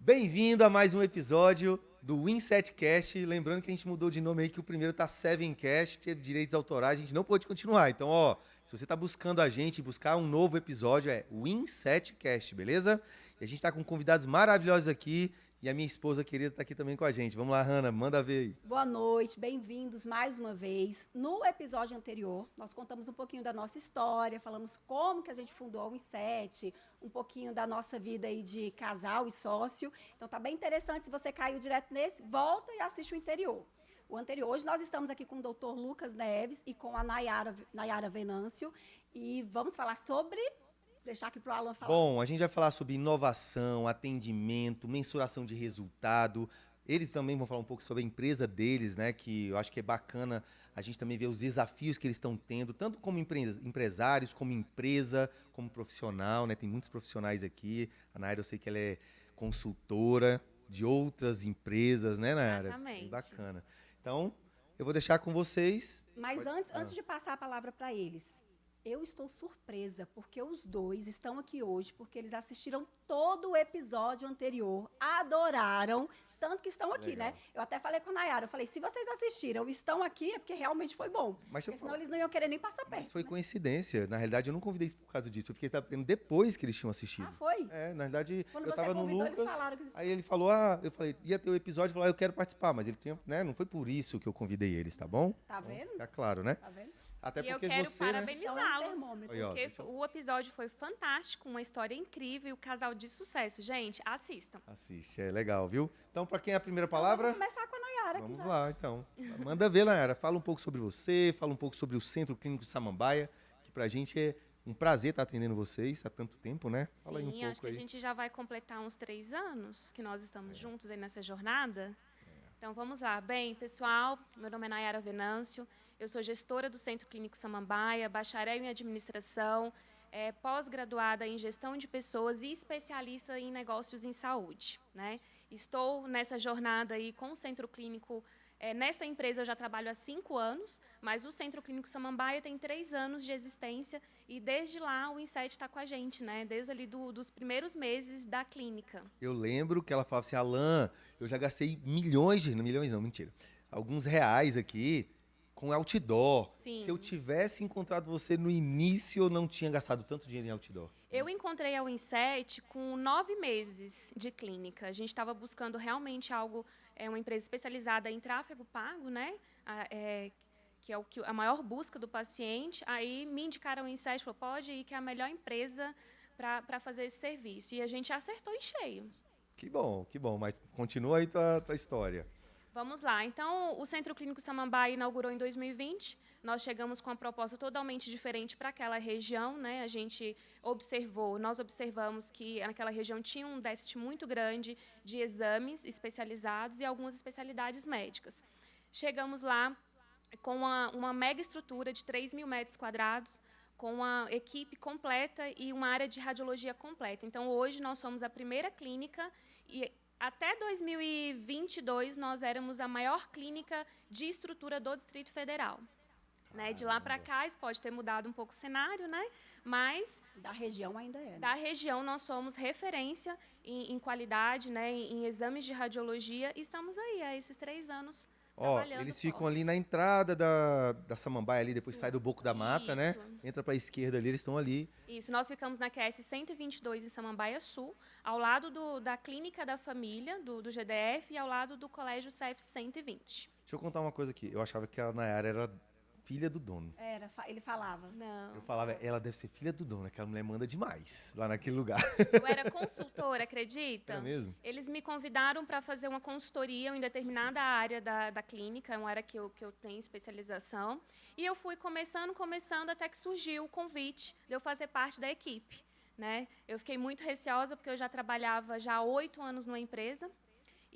Bem-vindo a mais um episódio do Win7Cast. Lembrando que a gente mudou de nome aí, que o primeiro tá 7Cast, teve direitos autorais, a gente não pôde continuar. Então, se você tá buscando a gente, buscar um novo episódio, é Win7Cast, beleza? E a gente tá com convidados maravilhosos aqui e a minha esposa querida tá aqui também com a gente. Vamos lá, Hanna, manda ver aí. Boa noite, bem-vindos mais uma vez. No episódio anterior, nós contamos um pouquinho da nossa história, falamos como que a gente fundou a Win7, um pouquinho da nossa vida aí de casal e sócio. Então tá bem interessante, se você caiu direto nesse, volta e assiste o anterior. O anterior, hoje nós estamos aqui com o Dr. Lucas Neves e com a Nayara Venâncio e vamos falar sobre... Deixar aqui para o Alan falar. Bom, a gente vai falar sobre inovação, atendimento, mensuração de resultado. Eles também vão falar um pouco sobre a empresa deles, né? Que eu acho que é bacana a gente também ver os desafios que eles estão tendo, tanto como empresários, como empresa, como profissional, né? Tem muitos profissionais aqui. A Nayara, eu sei que ela é consultora de outras empresas, né, Nayara? Exatamente. Bem bacana. Então, eu vou deixar com vocês. Mas antes de passar a palavra para eles, eu estou surpresa, porque os dois estão aqui hoje, porque eles assistiram todo o episódio anterior, adoraram, tanto que estão aqui, Legal. né? Eu até falei com a Nayara, eu falei, se vocês assistiram e estão aqui, é porque realmente foi bom. Mas Porque senão eles não iam querer nem passar perto. Mas foi né? coincidência. Na realidade, eu não convidei por causa disso. Eu fiquei sabendo depois que eles tinham assistido. Ah, foi? É, na verdade, Quando eu você tava no convidou, eles Lucas, falaram que eles... aí ele falou, eu falei, ia ter o episódio, falou, eu quero participar, mas ele tinha, né, não foi por isso que eu convidei eles, tá bom? Tá vendo? É claro, né? Tá vendo? Até E eu porque quero você, né? Então é um parabenizá-los, termômetro. Aí, ó, porque deixa eu- o episódio foi fantástico, uma história incrível e o casal de sucesso. Gente, assistam. Assiste, é legal, viu? Então, pra quem é a primeira Então, palavra, vamos começar com a Nayara aqui vamos já. lá, então. Manda ver, Nayara. Fala um pouco sobre você, fala um pouco sobre o Centro Clínico Samambaia, que pra gente é um prazer estar atendendo vocês há tanto tempo, né? Fala aí um Sim, pouco acho que aí. a gente já vai completar uns 3 anos que nós estamos juntos aí nessa jornada. Então, vamos lá. Bem, pessoal, meu nome é Nayara Venâncio, eu sou gestora do Centro Clínico Samambaia, bacharel em administração, pós-graduada em gestão de pessoas e especialista em negócios em saúde, né? Estou nessa jornada aí com o Centro Clínico. Nessa empresa eu já trabalho há 5 anos, mas o Centro Clínico Samambaia tem 3 anos de existência e desde lá o Insight está com a gente, né? Desde ali dos primeiros meses da clínica. Eu lembro que ela falava assim, Alan, eu já gastei milhões não, mentira, alguns reais aqui com outdoor. Sim. Se eu tivesse encontrado você no início, eu não tinha gastado tanto dinheiro em outdoor. Eu encontrei a Win7 com 9 meses de clínica. A gente estava buscando realmente algo, uma empresa especializada em tráfego pago, né? Que é a maior busca do paciente. Aí me indicaram a Win7, falou, pode ir, que é a melhor empresa para fazer esse serviço. E a gente acertou em cheio. Que bom, mas continua aí tua história. Vamos lá. Então, o Centro Clínico Samambaia inaugurou em 2020. Nós chegamos com uma proposta totalmente diferente para aquela região, né? Nós observamos que naquela região tinha um déficit muito grande de exames especializados e algumas especialidades médicas. Chegamos lá com uma mega estrutura de 3.000 metros quadrados, com uma equipe completa e uma área de radiologia completa. Então, hoje, nós somos a primeira clínica e até 2022, nós éramos a maior clínica de estrutura do Distrito Federal. Né? De lá para cá, isso pode ter mudado um pouco o cenário, né? Mas Da região ainda é. Né? da região nós somos referência em qualidade, né? Em exames de radiologia, e estamos aí há esses 3 anos trabalhando Eles ficam forte. ali na entrada da Samambaia ali, depois sai do Boco da Mata, né? Isso. Entra pra esquerda ali, eles estão ali. Isso, nós ficamos na QS 122 em Samambaia Sul, ao lado da Clínica da Família, do GDF, e ao lado do Colégio CEF 120. Deixa eu contar uma coisa aqui. Eu achava que a Nayara era filha do dono. Ele falava. Não. Eu falava, ela deve ser filha do dono, aquela mulher manda demais lá naquele lugar. Eu era consultora, acredita? É mesmo? Eles me convidaram para fazer uma consultoria em determinada área da clínica, uma área que eu tenho especialização. E eu fui começando, até que surgiu o convite de eu fazer parte da equipe. Né? Eu fiquei muito receosa, porque eu já trabalhava já há 8 anos numa empresa,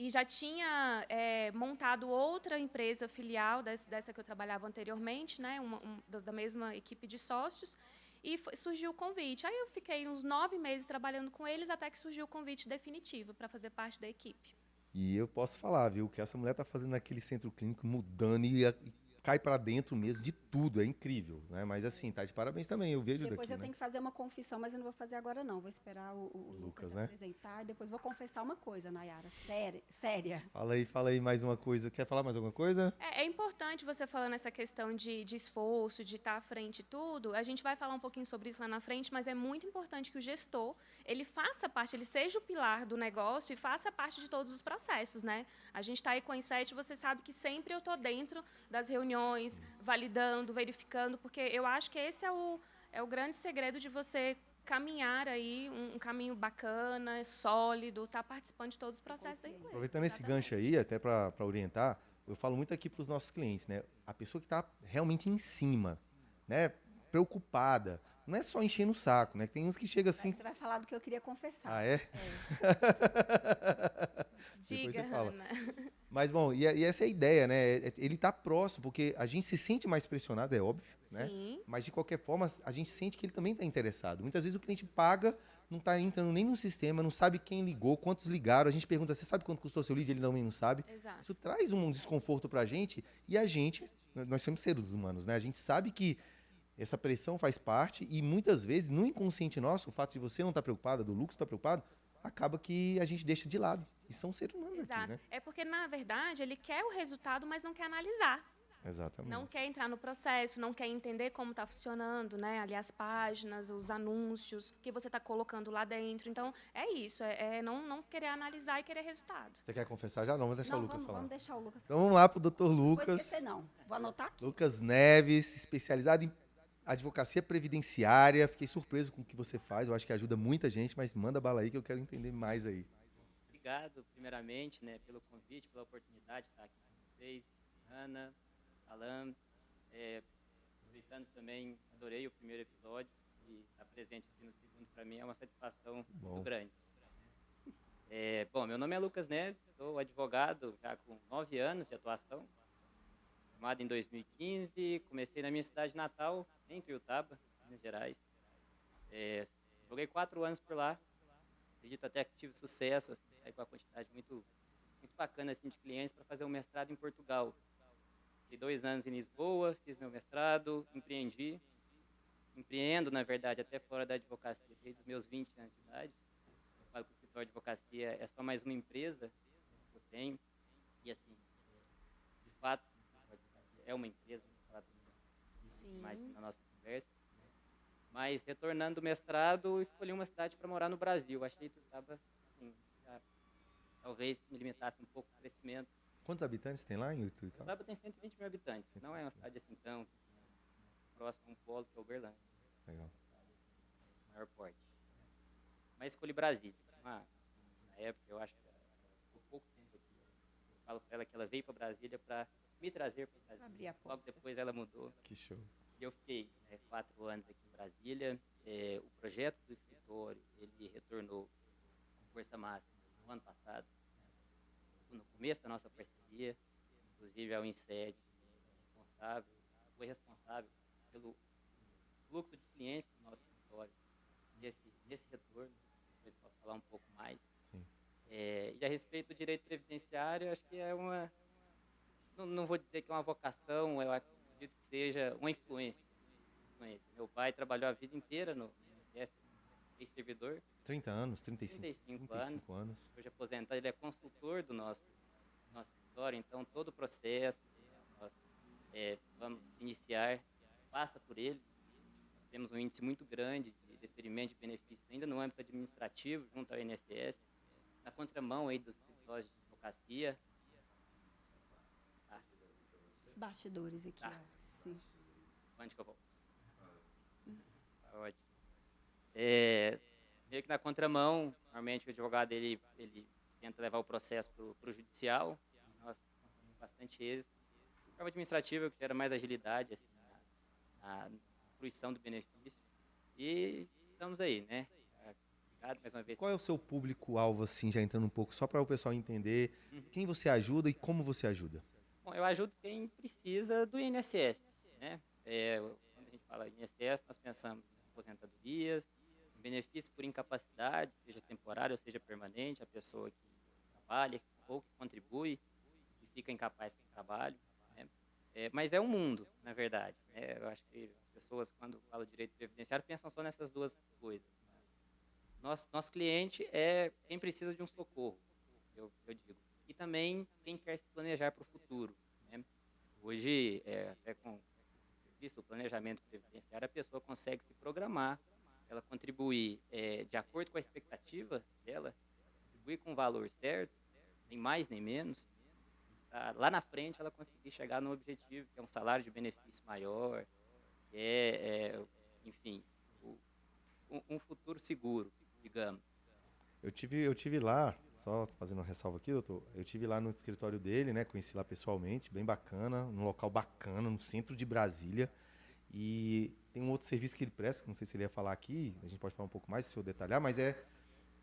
e já tinha montado outra empresa filial dessa que eu trabalhava anteriormente, né, da mesma equipe de sócios, e surgiu o convite. Aí eu fiquei uns 9 meses trabalhando com eles, até que surgiu o convite definitivo para fazer parte da equipe. E eu posso falar, viu, que essa mulher tá fazendo naquele centro clínico, mudando e cai para dentro mesmo de tudo, é incrível, né? Mas assim, tá de parabéns também, eu vejo Depois daqui, eu né? tenho que fazer uma confissão, mas eu não vou fazer agora não. Vou esperar o Lucas Lucas, se né? apresentar e depois vou confessar uma coisa, Nayara, séria. Fala aí mais uma coisa. Quer falar mais alguma coisa? É importante você falando essa questão de esforço, de estar à frente e tudo. A gente vai falar um pouquinho sobre isso lá na frente, mas é muito importante que o gestor, ele faça parte, ele seja o pilar do negócio e faça parte de todos os processos, né? A gente está aí com a Inset, você sabe que sempre eu estou dentro das reuniões, validando, verificando, porque eu acho que esse é o grande segredo de você caminhar aí um caminho bacana, sólido, estar participando de todos os processos da empresa. Aproveitando esse gancho aí, até para orientar, eu falo muito aqui para os nossos clientes, né? A pessoa que está realmente em cima, né? Preocupada. Não é só enchendo o saco, né? Tem uns que chegam Aí assim. você vai falar do que eu queria confessar. Ah, é? Depois Diga, você fala. Hanna. Mas, bom, e essa é a ideia, né? Ele tá próximo, porque a gente se sente mais pressionado, é óbvio, né? Sim. Mas, de qualquer forma, a gente sente que ele também está interessado. Muitas vezes o cliente paga, não está entrando nem no sistema, não sabe quem ligou, quantos ligaram. A gente pergunta, você sabe quanto custou seu lead? Ele também não sabe. Exato. Isso traz um desconforto para a gente e a gente, nós somos seres humanos, né? A gente sabe que essa pressão faz parte e muitas vezes, no inconsciente nosso, o fato de você não estar preocupada, do Lucas estar preocupado, acaba que a gente deixa de lado. E são seres humanos aqui, Exato. né? É porque, na verdade, ele quer o resultado, mas não quer analisar. Exatamente. Não quer entrar no processo, não quer entender como está funcionando, né? Ali as páginas, os anúncios, o que você está colocando lá dentro. Então, é isso. É não querer analisar e querer resultado. Você quer confessar já? Não, vou deixar Não, o Lucas falar. vamos deixar o Lucas Então vamos lá pro Dr. Não vou Lucas. esquecer, não. Vou anotar aqui. Lucas Neves, especializado em advocacia previdenciária. Fiquei surpreso com o que você faz. Eu acho que ajuda muita gente, mas manda bala aí que eu quero entender mais aí. Obrigado, primeiramente, né, pelo convite, pela oportunidade de estar aqui com vocês, Ana, Alan. Aproveitando também, adorei o primeiro episódio e estar presente aqui no segundo, para mim, é uma satisfação muito grande. Bom, meu nome é Lucas Neves, sou advogado já com 9 anos de atuação, formado em 2015, comecei na minha cidade natal, em Tuiutaba, Minas Gerais. Joguei 4 anos por lá, acredito até que tive sucesso, assim, com uma quantidade muito bacana assim, de clientes para fazer um mestrado em Portugal. Fiquei 2 anos em Lisboa, fiz meu mestrado, empreendo, na verdade, até fora da advocacia, desde os meus 20 anos de idade. Eu falo que o escritório de advocacia é só mais uma empresa que eu tenho. E, assim, de fato, o escritório de advocacia é uma empresa, vou falar também mais na nossa conversa. Mas, retornando do mestrado, escolhi uma cidade para morar no Brasil. Achei que estava, assim, talvez me limitasse um pouco o crescimento. Quantos habitantes tem lá em Tuiutaba? Tuiutaba tem 120 mil habitantes. Não é uma cidade assim tão próxima a um polo que é Uberlândia. Legal. Maior porte. Mas escolhi Brasília. Na época, eu acho que por pouco tempo aqui. Eu falo para ela que ela veio para Brasília para me trazer para Brasília. Abrir a porta. Logo depois ela mudou. Que show. E eu fiquei 4 anos aqui em Brasília. O projeto do escritório, ele retornou com força máxima no ano passado. No começo da nossa parceria, inclusive a Inset foi responsável pelo fluxo de clientes do nosso escritório. E esse retorno, depois posso falar um pouco mais. Sim. E a respeito do direito previdenciário, acho que é uma, não vou dizer que é uma vocação, eu acredito que seja uma influência. Meu pai trabalhou a vida inteira no INSS, ex-servidor. 30 anos, 35 anos. Hoje aposentado, ele é consultor do nosso escritório, então todo o processo nós vamos iniciar, passa por ele. Nós temos um índice muito grande de deferimento de benefícios ainda no âmbito administrativo, junto ao INSS, na contramão aí dos escritórios de advocacia. Os bastidores aqui, ó. Sim. Onde que eu vou? Tá ótimo. Meio que na contramão, normalmente o advogado ele tenta levar o processo para o judicial. Nós temos bastante êxito. A forma administrativa que gera mais agilidade assim, na fruição do benefício. E estamos aí, né? Obrigado mais uma vez. Qual é o seu público-alvo, assim, já entrando um pouco, só para o pessoal entender quem você ajuda e como você ajuda? Bom, eu ajudo quem precisa do INSS, né? Quando a gente fala INSS, nós pensamos em aposentadorias, em benefício por incapacidade, seja temporário ou seja permanente, a pessoa que trabalha ou que contribui, que fica incapaz com o trabalho, né? Mas é um mundo, na verdade, né? Eu acho que as pessoas, quando falam direito previdenciário, pensam só nessas duas coisas. Nosso cliente é quem precisa de um socorro, eu digo. E também quem quer se planejar para o futuro, né? Hoje, até com o serviço, o planejamento previdenciário, a pessoa consegue se programar, ela contribuir de acordo com a expectativa dela, contribuir com o valor certo, nem mais nem menos, lá na frente ela conseguir chegar no objetivo, que é um salário de benefício maior, que enfim, um futuro seguro, digamos. Eu tive lá, só fazendo uma ressalva aqui, doutor, eu tive lá no escritório dele, né? Conheci lá pessoalmente, bem bacana, num local bacana, no centro de Brasília. E tem um outro serviço que ele presta, que não sei se ele ia falar aqui, a gente pode falar um pouco mais se eu detalhar, mas é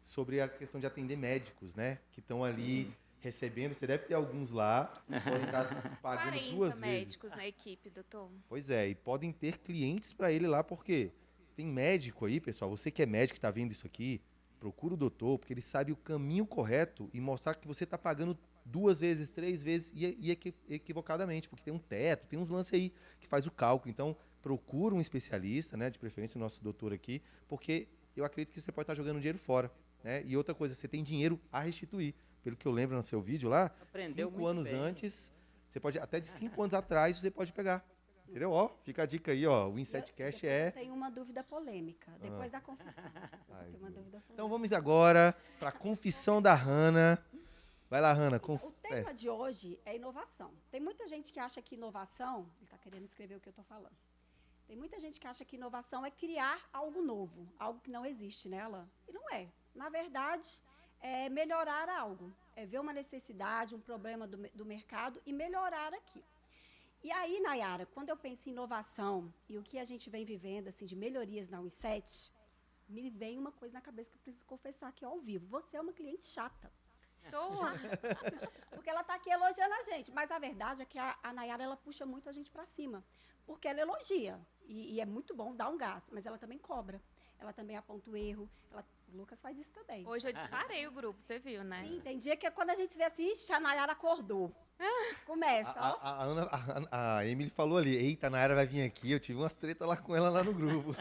sobre a questão de atender médicos, né? Que estão ali recebendo, você deve ter alguns lá, que podem estar pagando 40 duas vezes. médicos na equipe, doutor. Pois é, e podem ter clientes para ele lá, porque tem médico aí, pessoal, você que é médico que está vendo isso aqui, procura o doutor, porque ele sabe o caminho correto e mostrar que você está pagando 2 vezes, 3 vezes e equivocadamente, porque tem um teto, tem uns lances aí que faz o cálculo. Então, procura um especialista, né, de preferência o nosso doutor aqui, porque eu acredito que você pode estar jogando dinheiro fora, né? E outra coisa, você tem dinheiro a restituir. Pelo que eu lembro no seu vídeo lá, Aprendeu 5 muito anos bem. antes, você pode, até de 5 anos atrás, você pode pegar. Entendeu? Ó, fica a dica aí, ó. O InsetCast Eu tenho uma dúvida polêmica, depois da confissão. Ai, Tem uma dúvida polêmica. Então vamos agora para a confissão da Hanna. Vai lá, Hanna. O tema de hoje é inovação. Tem muita gente que acha que inovação... Ele está querendo escrever o que eu estou falando. Tem muita gente que acha que inovação é criar algo novo, algo que não existe, né, Alain? E não é. Na verdade, é melhorar algo. É ver uma necessidade, um problema do mercado e melhorar aquilo. E aí, Nayara, quando eu penso em inovação e o que a gente vem vivendo assim, de melhorias na U7, me vem uma coisa na cabeça que eu preciso confessar aqui ao vivo. Você é uma cliente chata. Sou. Porque ela está aqui elogiando a gente. Mas a verdade é que a Nayara, ela puxa muito a gente para cima. Porque ela elogia. E é muito bom dar um gás. Mas ela também cobra. Ela também aponta o erro. O Lucas faz isso também. Hoje eu disparei o grupo, você viu, né? Sim, tem dia que é quando a gente vê assim, ixi, a Nayara acordou. Começa, ó. A Emily falou ali, eita, a Nayara vai vir aqui, eu tive umas tretas lá com ela lá no grupo.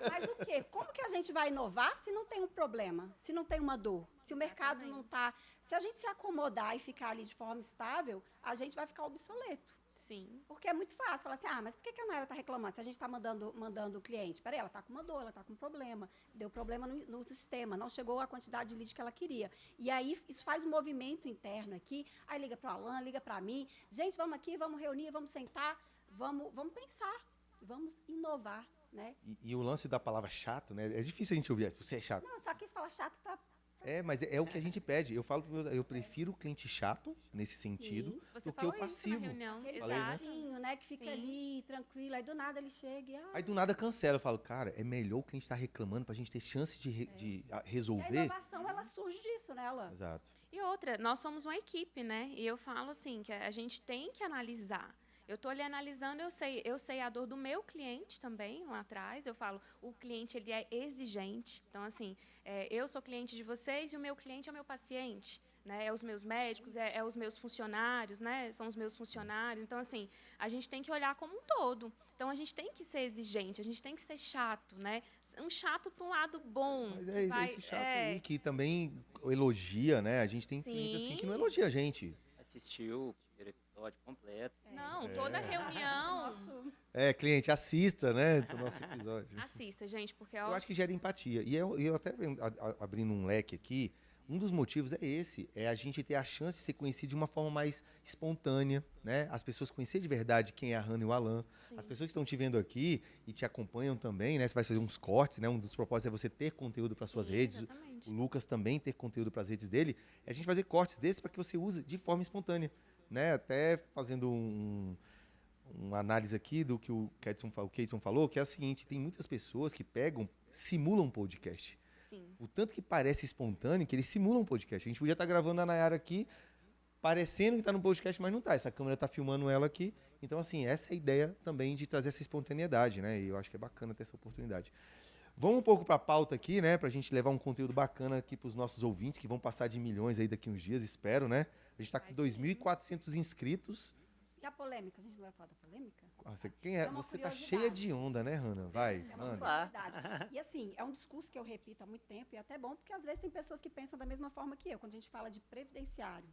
Mas o quê? Como que a gente vai inovar se não tem um problema, se não tem uma dor, se o mercado não está... Se a gente se acomodar e ficar ali de forma estável, a gente vai ficar obsoleto. Sim. Porque é muito fácil falar assim, mas por que a Nayara está reclamando? Se a gente está mandando o cliente, peraí, ela está com uma dor, ela está com um problema, deu problema no sistema, não chegou a quantidade de lead que ela queria. E aí, isso faz um movimento interno aqui, aí liga para o Alain, liga para mim, gente, vamos aqui, vamos reunir, vamos sentar, vamos pensar, vamos inovar, né? E o lance da palavra chato, né? É difícil a gente ouvir, você é chato. Não, eu só quis falar chato para... Mas é o que a gente pede. Eu falo para meus, eu prefiro o cliente chato, nesse sentido, Você do que falou o isso na passivo. reunião. Aquele Falei, né? chatinho, né? Que fica Sim. ali, tranquilo, aí do nada ele chega e... Aí do nada cancela. Eu falo, cara, é melhor o cliente estar reclamando pra gente ter chance de E a resolver. inovação, ela surge disso, né, Alain? Exato. E outra, nós somos uma equipe, né? E eu falo assim, que a gente tem que analisar. Eu estou ali analisando, eu sei a dor do meu cliente também, lá atrás. Eu falo, o cliente, ele é exigente. Então, assim, eu sou cliente de vocês e o meu cliente é o meu paciente. Né? É os meus médicos, é os meus funcionários, né? São os meus funcionários. Então, assim, a gente tem que olhar como um todo. Então, a gente tem que ser exigente, a gente tem que ser chato, né? Um chato para um lado bom. Mas é esse chato aí que também elogia, né? A gente tem cliente assim que não elogia a gente. Assistiu o primeiro episódio completo. Não, toda reunião. Cliente, assista, né? O nosso episódio. Assista, gente, porque Eu acho que gera empatia. E eu até abrindo um leque aqui, um dos motivos é esse, é a gente ter a chance de ser conhecido de uma forma mais espontânea, né? As pessoas conhecer de verdade quem é a Hanna e o Alain. Sim. As pessoas que estão te vendo aqui e te acompanham também, né? Você vai fazer uns cortes, né? Um dos propósitos é você ter conteúdo para suas redes. Exatamente. O Lucas também ter conteúdo para as redes dele. É a gente fazer cortes desses para que você use de forma espontânea, né? Até fazendo uma análise aqui do que o Keidson falou, que é o seguinte, tem muitas pessoas que simulam um podcast. Sim. O tanto que parece espontâneo que eles simulam um podcast. A gente podia estar gravando a Nayara aqui, parecendo que está no podcast, mas não está. Essa câmera está filmando ela aqui. Então, assim, essa é a ideia também de trazer essa espontaneidade, né? E eu acho que é bacana ter essa oportunidade. Vamos um pouco para a pauta aqui, né? Para a gente levar um conteúdo bacana aqui para os nossos ouvintes, que vão passar de milhões aí daqui uns dias, espero, né? A gente está com 2.400 inscritos. E a polêmica? A gente não vai falar da polêmica? Quem é? É uma Você tá curiosidade. cheia de onda, né, Hanna? Vai, É uma manda. lá. curiosidade. E assim, é um discurso que eu repito há muito tempo e é até bom, porque às vezes tem pessoas que pensam da mesma forma que eu, quando a gente fala de previdenciário.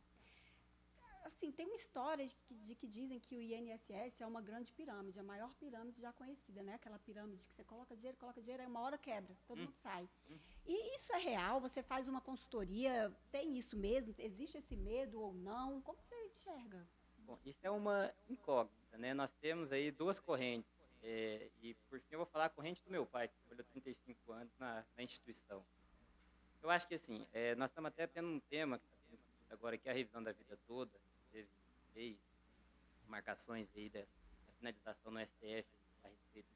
Assim, tem uma história de que dizem que o INSS é uma grande pirâmide, a maior pirâmide já conhecida, né? Aquela pirâmide que você coloca dinheiro, aí uma hora quebra, todo mundo sai. E isso é real? Você faz uma consultoria, tem isso mesmo? Existe esse medo ou não? Como você enxerga? Bom, isso é uma incógnita, né? Nós temos aí duas correntes. E, por fim, eu vou falar a corrente do meu pai, que trabalhou 35 anos na instituição. Eu acho que, assim, nós estamos até tendo um tema que está sendo discutido agora, que é a revisão da vida toda. Teve 3 marcações aí da finalização no STF a respeito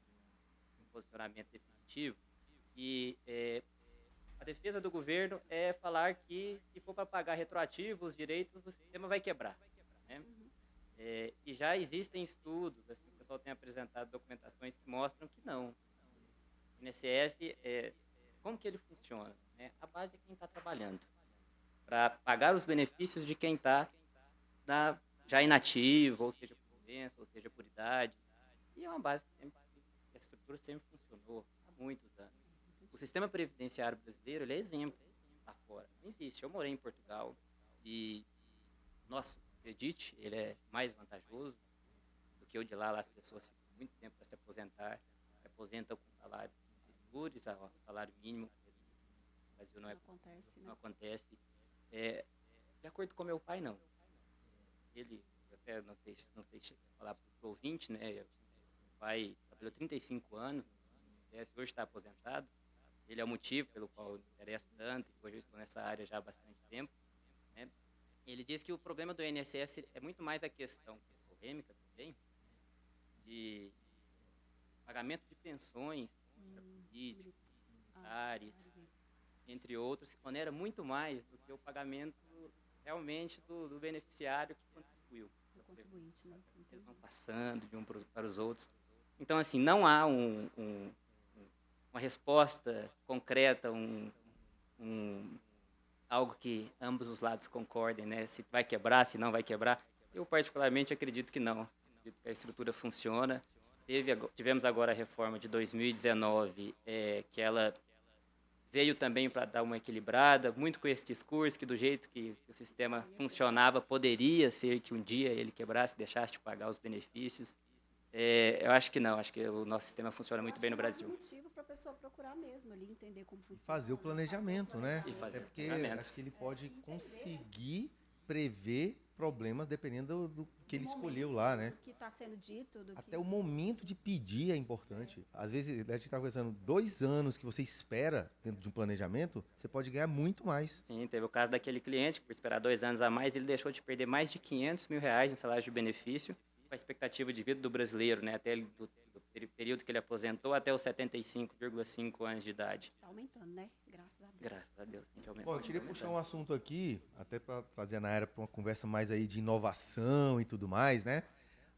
de um posicionamento definitivo. E a defesa do governo é falar que, se for para pagar retroativo os direitos, o sistema vai quebrar, né? E já existem estudos, assim, o pessoal tem apresentado documentações que mostram que não. O INSS, como que ele funciona? Né? A base é quem está trabalhando, para pagar os benefícios de quem está já inativo, ou seja, por doença, ou seja, por idade. E é uma base que a estrutura sempre funcionou há muitos anos. O sistema previdenciário brasileiro, ele é exemplo lá fora. Não existe. Eu morei em Portugal e, nossa, acredite, ele é mais vantajoso do que o de lá. Lá as pessoas ficam muito tempo para se aposentar, se aposentam com salários inferiores ao salário mínimo. No Brasil não acontece, né? Não acontece. De acordo com meu pai, não. Ele, até não sei se falar para o ouvinte, né? Meu pai trabalhou 35 anos no INSS, hoje está aposentado. Ele é o motivo pelo qual eu me interesso tanto, e hoje eu estou nessa área já há bastante tempo, né? Ele diz que o problema do INSS é muito mais a questão, que é polêmica também, de pagamento de pensões para políticos, militares, entre outros, que onera muito mais do que o pagamento realmente do beneficiário que contribuiu. O contribuinte, né? Eles vão passando de um para os outros. Então, assim, não há uma resposta concreta, algo que ambos os lados concordem, né? Se vai quebrar, se não vai quebrar. Eu, particularmente, acredito que não. Acredito que a estrutura funciona. Tivemos agora a reforma de 2019, que ela veio também para dar uma equilibrada, muito com esse discurso que, do jeito que o sistema funcionava, poderia ser que um dia ele quebrasse, deixasse de pagar os benefícios. Eu acho que não, acho que o nosso sistema funciona muito bem no Brasil. É um motivo para a pessoa procurar mesmo ali, entender como funciona. Fazer o planejamento, né? E fazer Até o porque planejamento. acho que ele pode conseguir prever problemas dependendo do que ele escolheu lá, né? Do que está sendo dito. Até o momento de pedir é importante. Às vezes, a gente está conversando, 2 anos que você espera dentro de um planejamento, você pode ganhar muito mais. Sim, teve o caso daquele cliente que, por esperar 2 anos a mais, ele deixou de perder mais de R$500 mil em salário de benefício, com a expectativa de vida do brasileiro, né, até do período que ele aposentou até os 75,5 anos de idade. Está aumentando, né? Graças a Deus. Graças a Deus. A gente Bom, eu queria puxar um assunto aqui, até para trazer a Nayara para uma conversa mais aí de inovação e tudo mais, né?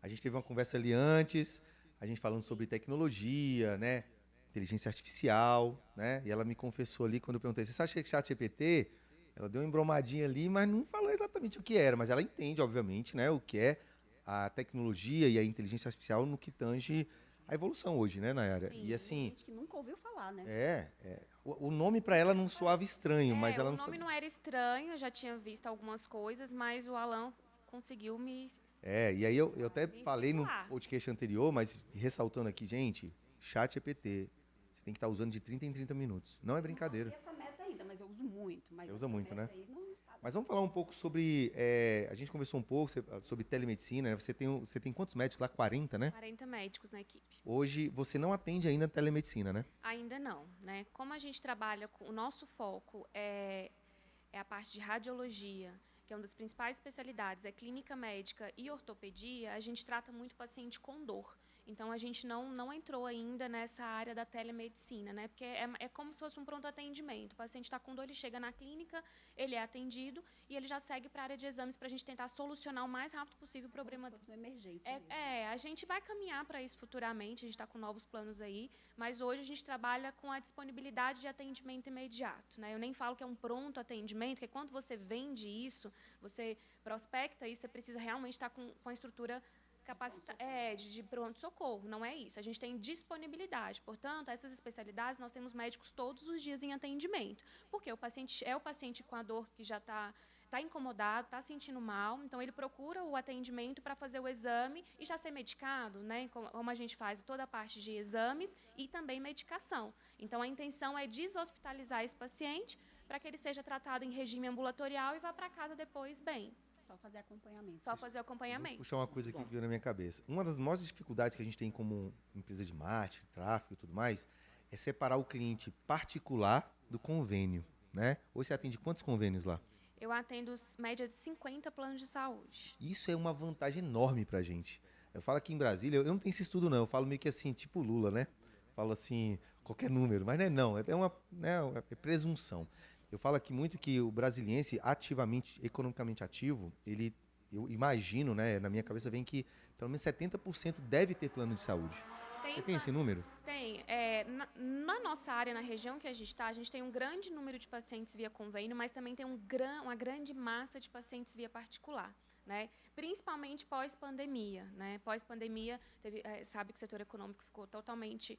A gente teve uma conversa ali antes, a gente falando sobre tecnologia, né? Inteligência artificial, né? E ela me confessou ali, quando eu perguntei, você acha que ChatGPT? Ela deu uma embromadinha ali, mas não falou exatamente o que era, mas ela entende, obviamente, né? O que é a tecnologia e a inteligência artificial no que tange a evolução hoje, né, Nayara? Sim, e assim, Gente que nunca ouviu falar, né? o nome para ela não soava estranho, mas ela o não nome sabia. não era estranho, eu já tinha visto algumas coisas, mas o Alan conseguiu me... E aí eu até Me falei no situar. podcast anterior, mas ressaltando aqui, gente, ChatGPT, você tem que estar usando de 30 em 30 minutos. Não é brincadeira. Não consegui essa meta ainda, mas eu uso muito. Mas Você usa essa muito, meta né? aí não tá. Mas vamos falar um pouco sobre, a gente conversou um pouco sobre telemedicina, né? Você tem quantos médicos lá? 40, né? 40 médicos na equipe. Hoje você não atende ainda telemedicina, né? Ainda não, né? Como a gente trabalha com o nosso foco é a parte de radiologia, que é uma das principais especialidades, é clínica médica e ortopedia, a gente trata muito paciente com dor. Então, a gente não entrou ainda nessa área da telemedicina, né? Porque é como se fosse um pronto atendimento. O paciente está com dor, ele chega na clínica, ele é atendido e ele já segue para a área de exames para a gente tentar solucionar o mais rápido possível o problema. Como se fosse uma emergência mesmo. A gente vai caminhar para isso futuramente, a gente está com novos planos aí, mas hoje a gente trabalha com a disponibilidade de atendimento imediato, né? Eu nem falo que é um pronto atendimento, porque quando você vende isso, você prospecta isso, você precisa realmente estar com a estrutura de pronto-socorro, não é isso. A gente tem disponibilidade. Portanto, essas especialidades, nós temos médicos todos os dias em atendimento, porque o paciente com a dor que já está incomodado, está sentindo mal, então ele procura o atendimento para fazer o exame e já ser medicado, né? Como a gente faz toda a parte de exames e também medicação. Então, a intenção é deshospitalizar esse paciente para que ele seja tratado em regime ambulatorial e vá para casa depois bem. Só fazer acompanhamento. Só fazer o acompanhamento. Vou puxar uma coisa aqui que veio na minha cabeça. Uma das maiores dificuldades que a gente tem como empresa de marketing, tráfego e tudo mais, é separar o cliente particular do convênio, né? Hoje você atende quantos convênios lá? Eu atendo média de 50 planos de saúde. Isso é uma vantagem enorme pra gente. Eu falo aqui em Brasília, eu não tenho esse estudo não, eu falo meio que assim, tipo Lula, né? Falo assim, qualquer número, mas não, é uma, né, é presunção. Eu falo aqui muito que o brasiliense ativamente, economicamente ativo, eu imagino, né, na minha cabeça vem que pelo menos 70% deve ter plano de saúde. Você tem esse número? Tem. Na nossa área, na região que a gente tem um grande número de pacientes via convênio, mas também tem uma grande massa de pacientes via particular, né? Principalmente pós-pandemia, né? Pós-pandemia, sabe que o setor econômico ficou totalmente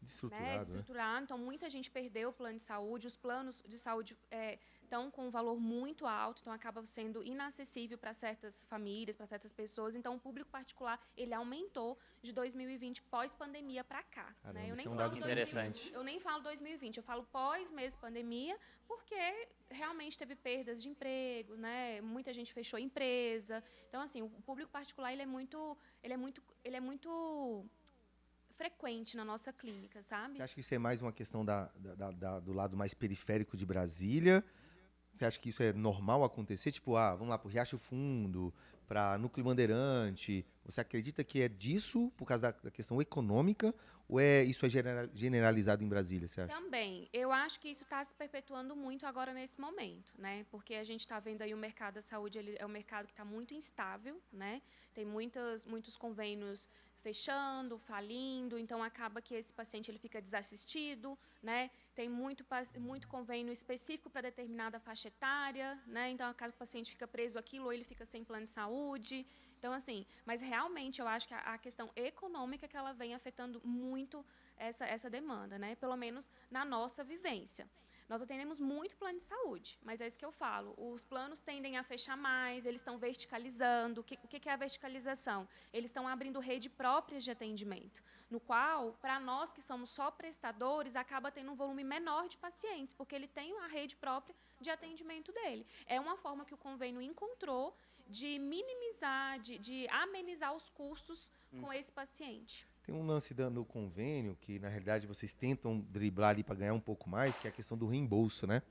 Destruturado. Então, muita gente perdeu o plano de saúde, os planos de saúde estão com um valor muito alto, então acaba sendo inacessível para certas famílias, para certas pessoas. Então, o público particular, ele aumentou de 2020, pós-pandemia, para cá. Caramba, Né? isso é um dado interessante. Eu nem falo 2020, eu falo pós-mês pandemia, porque realmente teve perdas de emprego, né? Muita gente fechou empresa. Então, assim, o público particular, ele é muito frequente na nossa clínica, sabe? Você acha que isso é mais uma questão do lado mais periférico de Brasília? Você acha que isso é normal acontecer? Tipo, vamos lá para o Riacho Fundo, para Núcleo Bandeirante. Você acredita que é disso, por causa da questão econômica, ou isso é generalizado em Brasília, você acha? Também. Eu acho que isso está se perpetuando muito agora nesse momento, né? Porque a gente está vendo aí o mercado da saúde, ele é um mercado que está muito instável, né? Tem muitos convênios fechando, falindo, então acaba que esse paciente ele fica desassistido, né? Tem muito convênio específico para determinada faixa etária, né? Então acaba que o paciente fica preso àquilo ou ele fica sem plano de saúde. Então, assim, mas realmente eu acho que a questão econômica que ela vem afetando muito essa demanda, né? Pelo menos na nossa vivência. Nós atendemos muito plano de saúde, mas é isso que eu falo. Os planos tendem a fechar mais, eles estão verticalizando. O que é a verticalização? Eles estão abrindo rede própria de atendimento, no qual, para nós que somos só prestadores, acaba tendo um volume menor de pacientes, porque ele tem uma rede própria de atendimento dele. É uma forma que o convênio encontrou de minimizar, de amenizar os custos com esse paciente. Tem um lance no convênio que, na realidade, vocês tentam driblar ali para ganhar um pouco mais, que é a questão do reembolso, né?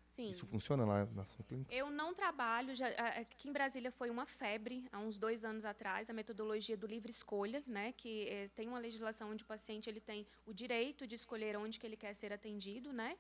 Sim. Isso funciona lá na sua clínica? Eu não trabalho, aqui em Brasília foi uma febre, há uns 2 anos atrás, a metodologia do livre escolha, né, que tem uma legislação onde o paciente ele tem o direito de escolher onde que ele quer ser atendido, né?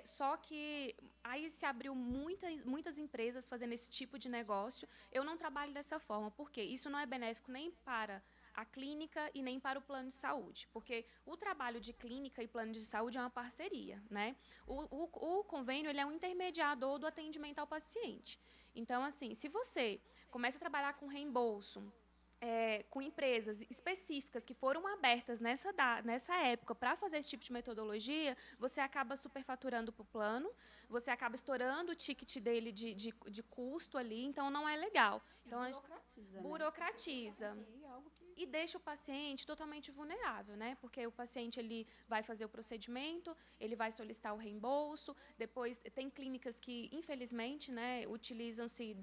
Só que aí se abriu muitas empresas fazendo esse tipo de negócio. Eu não trabalho dessa forma, porque isso não é benéfico nem para a clínica e nem para o plano de saúde, porque o trabalho de clínica e plano de saúde é uma parceria, né? O convênio ele é um intermediador do atendimento ao paciente. Então, assim, se você começa a trabalhar com reembolso, com empresas específicas que foram abertas nessa época para fazer esse tipo de metodologia, você acaba superfaturando para o plano, você acaba estourando o ticket dele de custo ali, então não é legal. Então, burocratiza. E deixa o paciente totalmente vulnerável, né? Porque o paciente ele vai fazer o procedimento, ele vai solicitar o reembolso, depois tem clínicas que, infelizmente, né, utilizam-se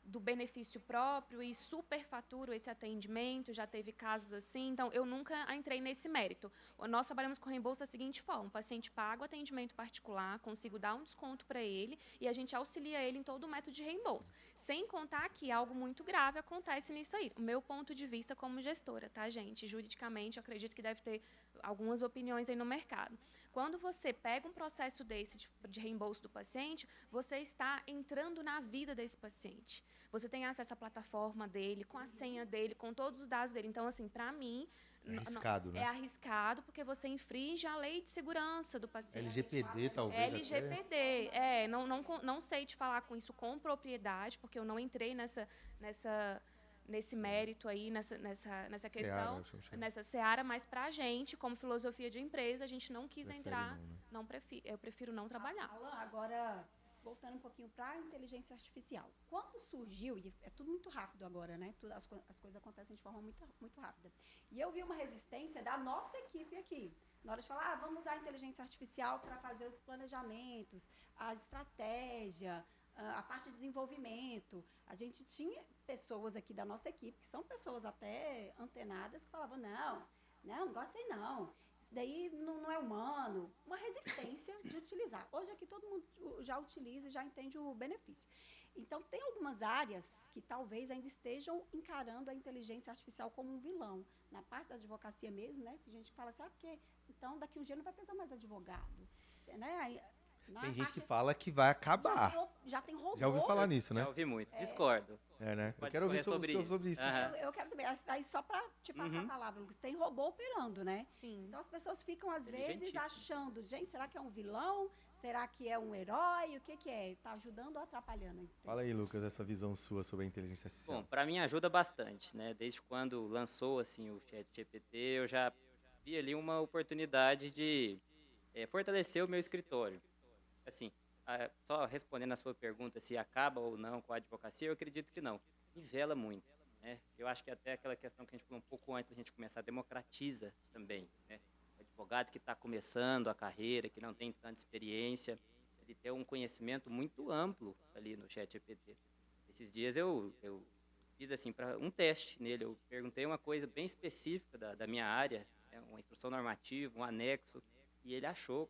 do benefício próprio e superfaturam esse atendimento, já teve casos assim, então eu nunca entrei nesse mérito. Nós trabalhamos com reembolso da seguinte forma: o paciente paga o atendimento particular, consigo dar um desconto para ele e a gente auxilia ele em todo o método de reembolso. Sem contar que algo muito grave acontece nisso aí. O meu ponto de vista como gestora, tá, gente? Juridicamente, eu acredito que deve ter algumas opiniões aí no mercado. Quando você pega um processo desse de reembolso do paciente, você está entrando na vida desse paciente. Você tem acesso à plataforma dele, com a senha dele, com todos os dados dele. Então, assim, para mim... É arriscado, né? É arriscado porque você infringe a lei de segurança do paciente. LGPD, talvez. LGPD, não sei te falar com isso com propriedade, porque eu não entrei nesse mérito aí, nessa questão, Seara, chama. nessa seara, mas para a gente, como filosofia de empresa, a gente não quis Prefere entrar, não, né? eu prefiro não trabalhar. Alan, agora, voltando um pouquinho para a inteligência artificial. Quando surgiu, e é tudo muito rápido agora, né? As coisas acontecem de forma muito, muito rápida. E eu vi uma resistência da nossa equipe aqui. Na hora de falar, vamos usar a inteligência artificial para fazer os planejamentos, a estratégia, a parte de desenvolvimento. A gente tinha pessoas aqui da nossa equipe, que são pessoas até antenadas, que falavam, não gostei não. Isso daí não é humano. Uma resistência de utilizar. Hoje aqui todo mundo já utiliza e já entende o benefício. Então, tem algumas áreas que talvez ainda estejam encarando a inteligência artificial como um vilão. Na parte da advocacia mesmo, né? Tem gente que fala assim, porque então daqui um dia não vai precisar mais advogado. Né? Aí, Tem gente que fala que vai acabar. Já tem robô. Já ouviu falar nisso, né? Já ouvi muito. Discordo. Né? Eu Pode quero ouvir correr sobre isso. Aham. Eu quero também. Aí só para te passar a palavra, Lucas, tem robô operando, né? Sim. Então as pessoas ficam, às vezes, Inteligentíssimo. achando, gente, será que é um vilão? Será que é um herói? O que é? Está ajudando ou atrapalhando? Fala aí, Lucas, essa visão sua sobre a inteligência artificial. Bom, para mim ajuda bastante, né? Desde quando lançou assim o ChatGPT, eu já vi ali uma oportunidade de fortalecer o meu escritório. Assim, só respondendo a sua pergunta se acaba ou não com a advocacia, eu acredito que não. Nivela muito, né? Eu acho que até aquela questão que a gente falou um pouco antes da gente começar, democratiza também, né? O advogado que está começando a carreira, que não tem tanta experiência, ele tem um conhecimento muito amplo ali no ChatGPT. Esses dias eu fiz assim para um teste nele, eu perguntei uma coisa bem específica da minha área, né, uma instrução normativa, um anexo, e ele achou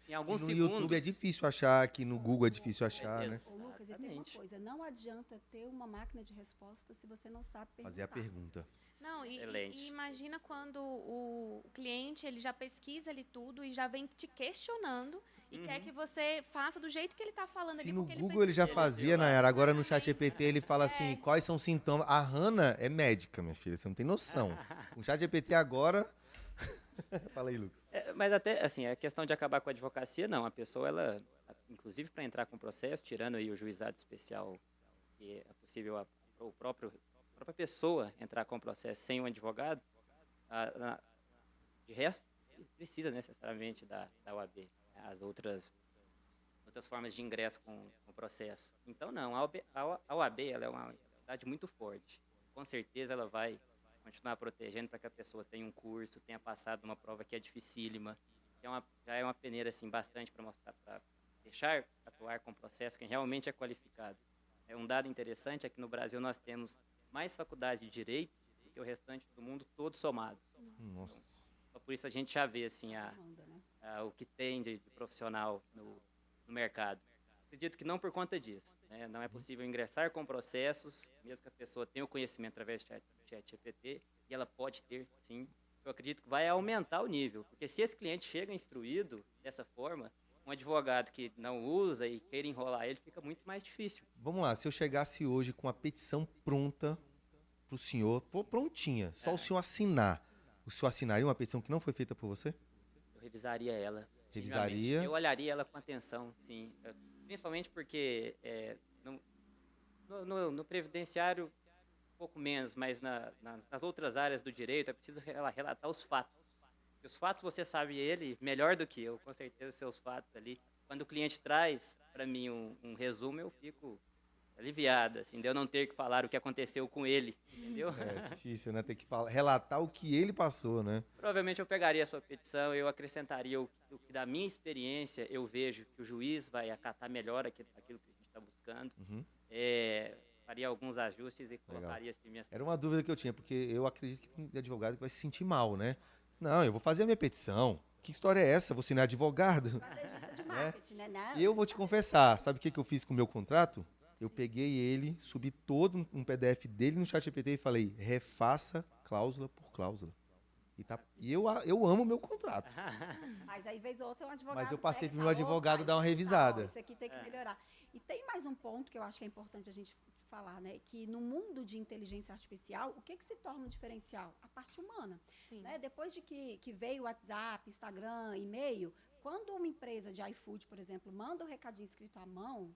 em alguns No segundos. YouTube é difícil achar, aqui no Google é difícil achar, né? Ô, Lucas, e tem uma Exatamente. coisa, não adianta ter uma máquina de resposta se você não sabe perguntar. Fazer a pergunta. Não, Excelente. e imagina quando o cliente ele já pesquisa ali tudo e já vem te questionando e quer que você faça do jeito que ele está falando Se ali. no porque Google ele já pesquisou. fazia, Nayara, agora no ChatGPT ele fala assim, quais são os sintomas. A Hannah é médica, minha filha, você não tem noção. Com o ChatGPT agora... Fala aí, Lucas. Mas até, assim, a questão de acabar com a advocacia, não. A pessoa, ela, inclusive para entrar com o processo, tirando aí o juizado especial, que é possível a própria pessoa entrar com o processo sem um advogado, de resto, precisa necessariamente da OAB, as outras formas de ingresso com o processo. Então, não, a OAB ela é uma entidade muito forte. Com certeza ela vai continuar protegendo para que a pessoa tenha um curso, tenha passado uma prova que é dificílima, que já é uma peneira assim, bastante para mostrar, para deixar atuar com o processo quem realmente é qualificado. Um dado interessante é que no Brasil nós temos mais faculdades de direito do que o restante do mundo todo somado. Nossa. Só por isso a gente já vê assim, Manda, né? o que tem de profissional no mercado. Acredito que não por conta disso, né? Não é possível ingressar com processos, mesmo que a pessoa tenha o conhecimento através do ChatGPT, e ela pode ter, sim. Eu acredito que vai aumentar o nível, porque se esse cliente chega instruído dessa forma, um advogado que não usa e queira enrolar ele, fica muito mais difícil. Vamos lá, se eu chegasse hoje com a petição pronta pro senhor, prontinha, só o senhor assinar, o senhor assinaria uma petição que não foi feita por você? Eu revisaria ela. Revisaria? minimamente. Eu olharia ela com atenção, sim. Principalmente porque no previdenciário, um pouco menos, mas nas outras áreas do direito, é preciso relatar os fatos. E os fatos você sabe ele melhor do que eu, com certeza, os seus fatos ali. Quando o cliente traz para mim um resumo, eu fico aliviado, assim, de eu não ter que falar o que aconteceu com ele, entendeu? É difícil, né? Ter que relatar o que ele passou, né? Provavelmente eu pegaria a sua petição, eu acrescentaria o que da minha experiência eu vejo que o juiz vai acatar melhor aquilo que a gente está buscando. Uhum. Faria alguns ajustes e colocaria assim minhas... Era uma dúvida que eu tinha, porque eu acredito que tem advogado que vai se sentir mal, né? Não, eu vou fazer a minha petição. Que história é essa? Você não é advogado? Estrategista de marketing, né? Não. E eu vou te confessar, sabe o que eu fiz com o meu contrato? Eu peguei ele, subi todo um PDF dele no ChatGPT e falei, refaça cláusula por cláusula. E eu amo o meu contrato. Mas aí, vez ou outra, um advogado... Mas eu passei pega pro e meu fala, advogado "Opa, dar uma isso aqui tá, revisada." ó, isso aqui tem que melhorar. E tem mais um ponto que eu acho que é importante a gente falar, né? Que no mundo de inteligência artificial, o que se torna um diferencial? A parte humana. Sim. Né? Depois de que veio o WhatsApp, Instagram, e-mail, quando uma empresa de iFood, por exemplo, manda um recadinho escrito à mão,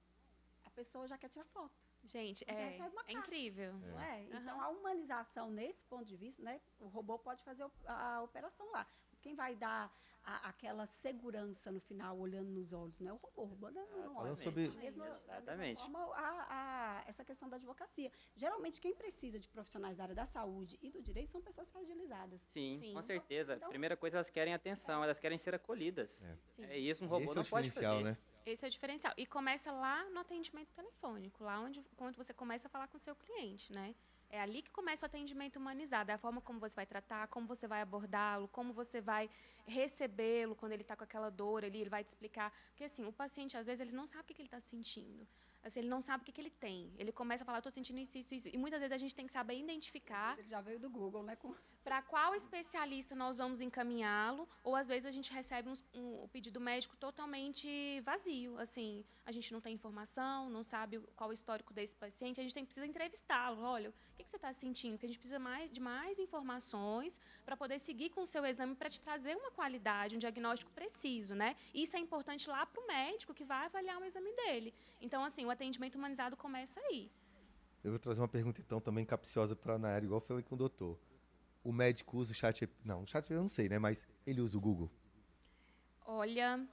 a pessoa já quer tirar foto. Gente, Você recebe uma carta. incrível. Não é? Então, a humanização, nesse ponto de vista, né, o robô pode fazer a operação lá. Mas quem vai dar aquela segurança no final, olhando nos olhos, não é o robô. O robô não olha. Falando sobre- Da mesma Exatamente. forma, essa questão da advocacia. Geralmente, quem precisa de profissionais da área da saúde e do direito são pessoas fragilizadas. Sim, Sim. com certeza. Então- Primeira coisa, elas querem atenção, elas querem ser acolhidas. Sim. É isso, um robô Esse é o não pode diferencial, fazer. né? Esse é o diferencial. E começa lá no atendimento telefônico, lá quando você começa a falar com o seu cliente, né? É ali que começa o atendimento humanizado, é a forma como você vai tratar, como você vai abordá-lo, como você vai recebê-lo quando ele está com aquela dor ali, ele vai te explicar. Porque, assim, o paciente, às vezes, ele não sabe o que ele está sentindo. Assim, ele não sabe o que ele tem. Ele começa a falar, estou sentindo isso, isso, isso. E muitas vezes a gente tem que saber identificar Ele já veio do Google, né? para qual especialista nós vamos encaminhá-lo, ou às vezes a gente recebe um pedido médico totalmente vazio, assim, a gente não tem informação, não sabe qual o histórico desse paciente, a gente precisa entrevistá-lo, olha, o que você está sentindo? Porque a gente precisa de mais informações para poder seguir com o seu exame, para te trazer uma qualidade, um diagnóstico preciso, né? E isso é importante lá para o médico que vai avaliar o exame dele. Então, assim, o atendimento humanizado começa aí. Eu vou trazer uma pergunta, então, também capciosa para a Nayara, igual eu falei com o doutor. O médico usa o chat... Não, o chat eu não sei, né? Mas ele usa o Google. Olha,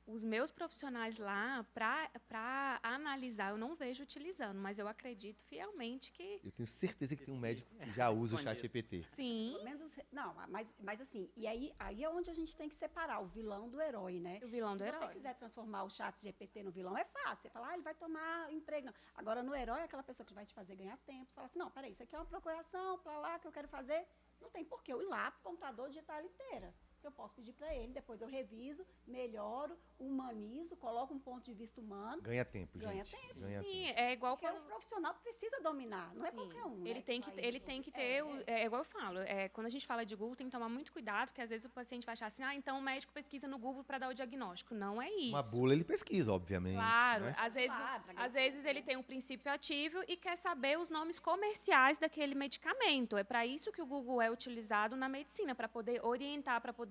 os meus profissionais lá, para analisar, eu não vejo utilizando, mas eu acredito fielmente que Eu tenho certeza que tem um médico que já usa o chat GPT. sim. Pelo menos, não, mas assim, e aí é onde a gente tem que separar o vilão do herói, né? O vilão do Se herói. você quiser transformar o chat GPT no vilão, é fácil. Você fala, ele vai tomar emprego. Não. Agora, no herói, é aquela pessoa que vai te fazer ganhar tempo. Você fala assim, não, peraí, isso aqui é uma procuração, pra lá, que eu quero fazer. Não tem por que eu ir lá pro computador digitar ela inteira. Se eu posso pedir para ele, depois eu reviso, melhoro, humanizo, coloco um ponto de vista humano. Ganha tempo, Ganha gente. tempo. Ganha Sim, tempo. é igual Porque quando... o profissional precisa dominar, não é Sim, qualquer um. ele né, tem vai ele tem que resolver. ter, é igual eu falo, quando a gente fala de Google, tem que tomar muito cuidado, porque às vezes o paciente vai achar assim, então o médico pesquisa no Google para dar o diagnóstico. Não é isso. Uma bula ele pesquisa, obviamente. Claro, né? às vezes, Claro, pra ganhar às vezes ele tem um princípio ativo e quer saber os nomes comerciais daquele medicamento. É para isso que o Google é utilizado na medicina, para poder orientar, para poder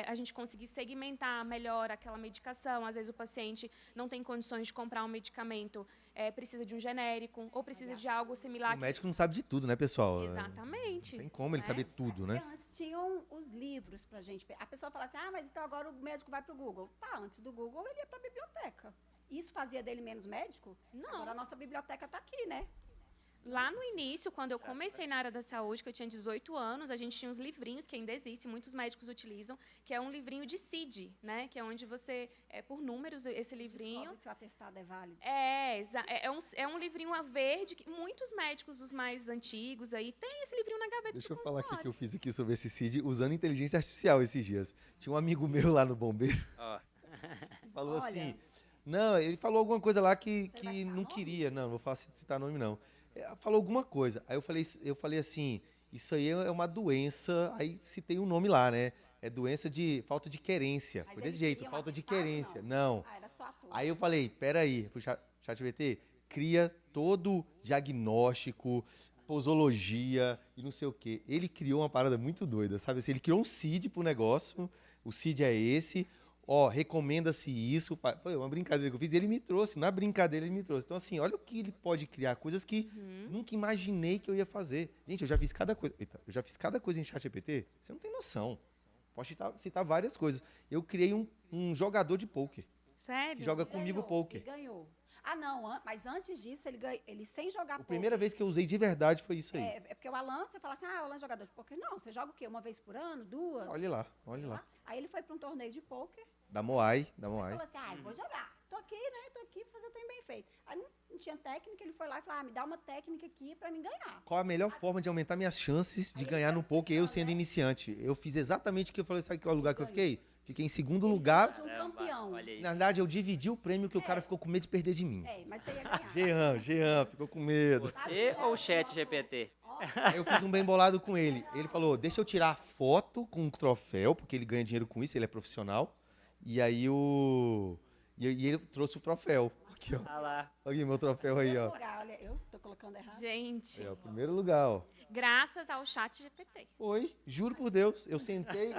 a gente conseguir segmentar melhor aquela medicação. Às vezes o paciente não tem condições de comprar um medicamento, precisa de um genérico ou precisa de algo similar. O médico não sabe de tudo, né, pessoal? Exatamente. Não tem como ele né? saber tudo, né? Porque antes tinham os livros pra gente. A pessoa fala assim, mas então agora o médico vai pro Google. Tá, antes do Google ele ia pra biblioteca. Isso fazia dele menos médico? Não. Agora a nossa biblioteca tá aqui, né? Lá no início, quando eu comecei na área da saúde, que eu tinha 18 anos, a gente tinha uns livrinhos que ainda existem, muitos médicos utilizam, que é um livrinho de CID, né? Que é onde você, por números, esse livrinho. Descobre se o atestado é válido. É um livrinho a verde que muitos médicos, os mais antigos aí, tem esse livrinho na gaveta Deixa do eu falar aqui que consultório. eu fiz aqui sobre esse CID usando inteligência artificial esses dias. Tinha um amigo meu lá no bombeiro Ó, que falou Olha. assim... Não, ele falou alguma coisa lá que Você vai citar não nome? queria. Não vou falar, citar nome, não. Falou alguma coisa. Aí eu falei assim, isso aí é uma doença... Aí citei um nome lá, né? É doença de falta de querência. Mas Foi ele desse jeito, queria um falta de atestado, querência. não? Não. Ah, era só ator. Aí eu falei, peraí, fui ChatGPT, cria todo diagnóstico, posologia e não sei o quê. Ele criou uma parada muito doida, sabe? Assim, ele criou um CID pro negócio, o CID é esse, recomenda-se isso. Foi uma brincadeira que eu fiz e ele me trouxe, na brincadeira ele me trouxe. Então assim, olha o que ele pode criar, coisas que nunca imaginei que eu ia fazer. Gente, eu já fiz cada coisa, eu já fiz cada coisa em ChatGPT, você não tem noção. Posso citar várias coisas. Eu criei um jogador de pôquer. Sério? Que joga comigo Ganhou, pôquer. ele ganhou. Ah, não, mas antes disso, ele sem jogar A poker. primeira vez que eu usei de verdade foi isso aí. É porque o Alan, você fala assim, o Alan é jogador de poker. Não, você joga o quê? Uma vez por ano? Duas? Olha lá, olha lá. Aí ele foi para um torneio de poker. Da Moai. Aí falou assim, eu vou jogar. Tô aqui, né? Tô aqui pra fazer o trem bem feito. Aí não tinha técnica, ele foi lá e falou, me dá uma técnica aqui pra mim ganhar. Qual a melhor forma de aumentar minhas chances de Aí ganhar ele no tá poker, eu explicando, sendo né? iniciante? Eu fiz exatamente o que eu falei, sabe qual é o lugar que eu Ganhou. fiquei? Fiquei em segundo Ele lugar. de um caramba, campeão. olha aí. Na verdade, eu dividi o prêmio que o cara ficou com medo de perder de mim. Mas você ia ganhar. Jean, ficou com medo. Você ou o chat GPT? Aí eu fiz um bem bolado com ele. Ele falou, deixa eu tirar foto com o troféu, porque ele ganha dinheiro com isso, ele é profissional. E aí e ele trouxe o troféu. Aqui, ó. Tá lá. Aqui, meu troféu aí, ó. Lugar, olha, eu tô colocando errado. Gente, É o primeiro lugar, ó. graças ao chat GPT. Foi, juro por Deus. Eu sentei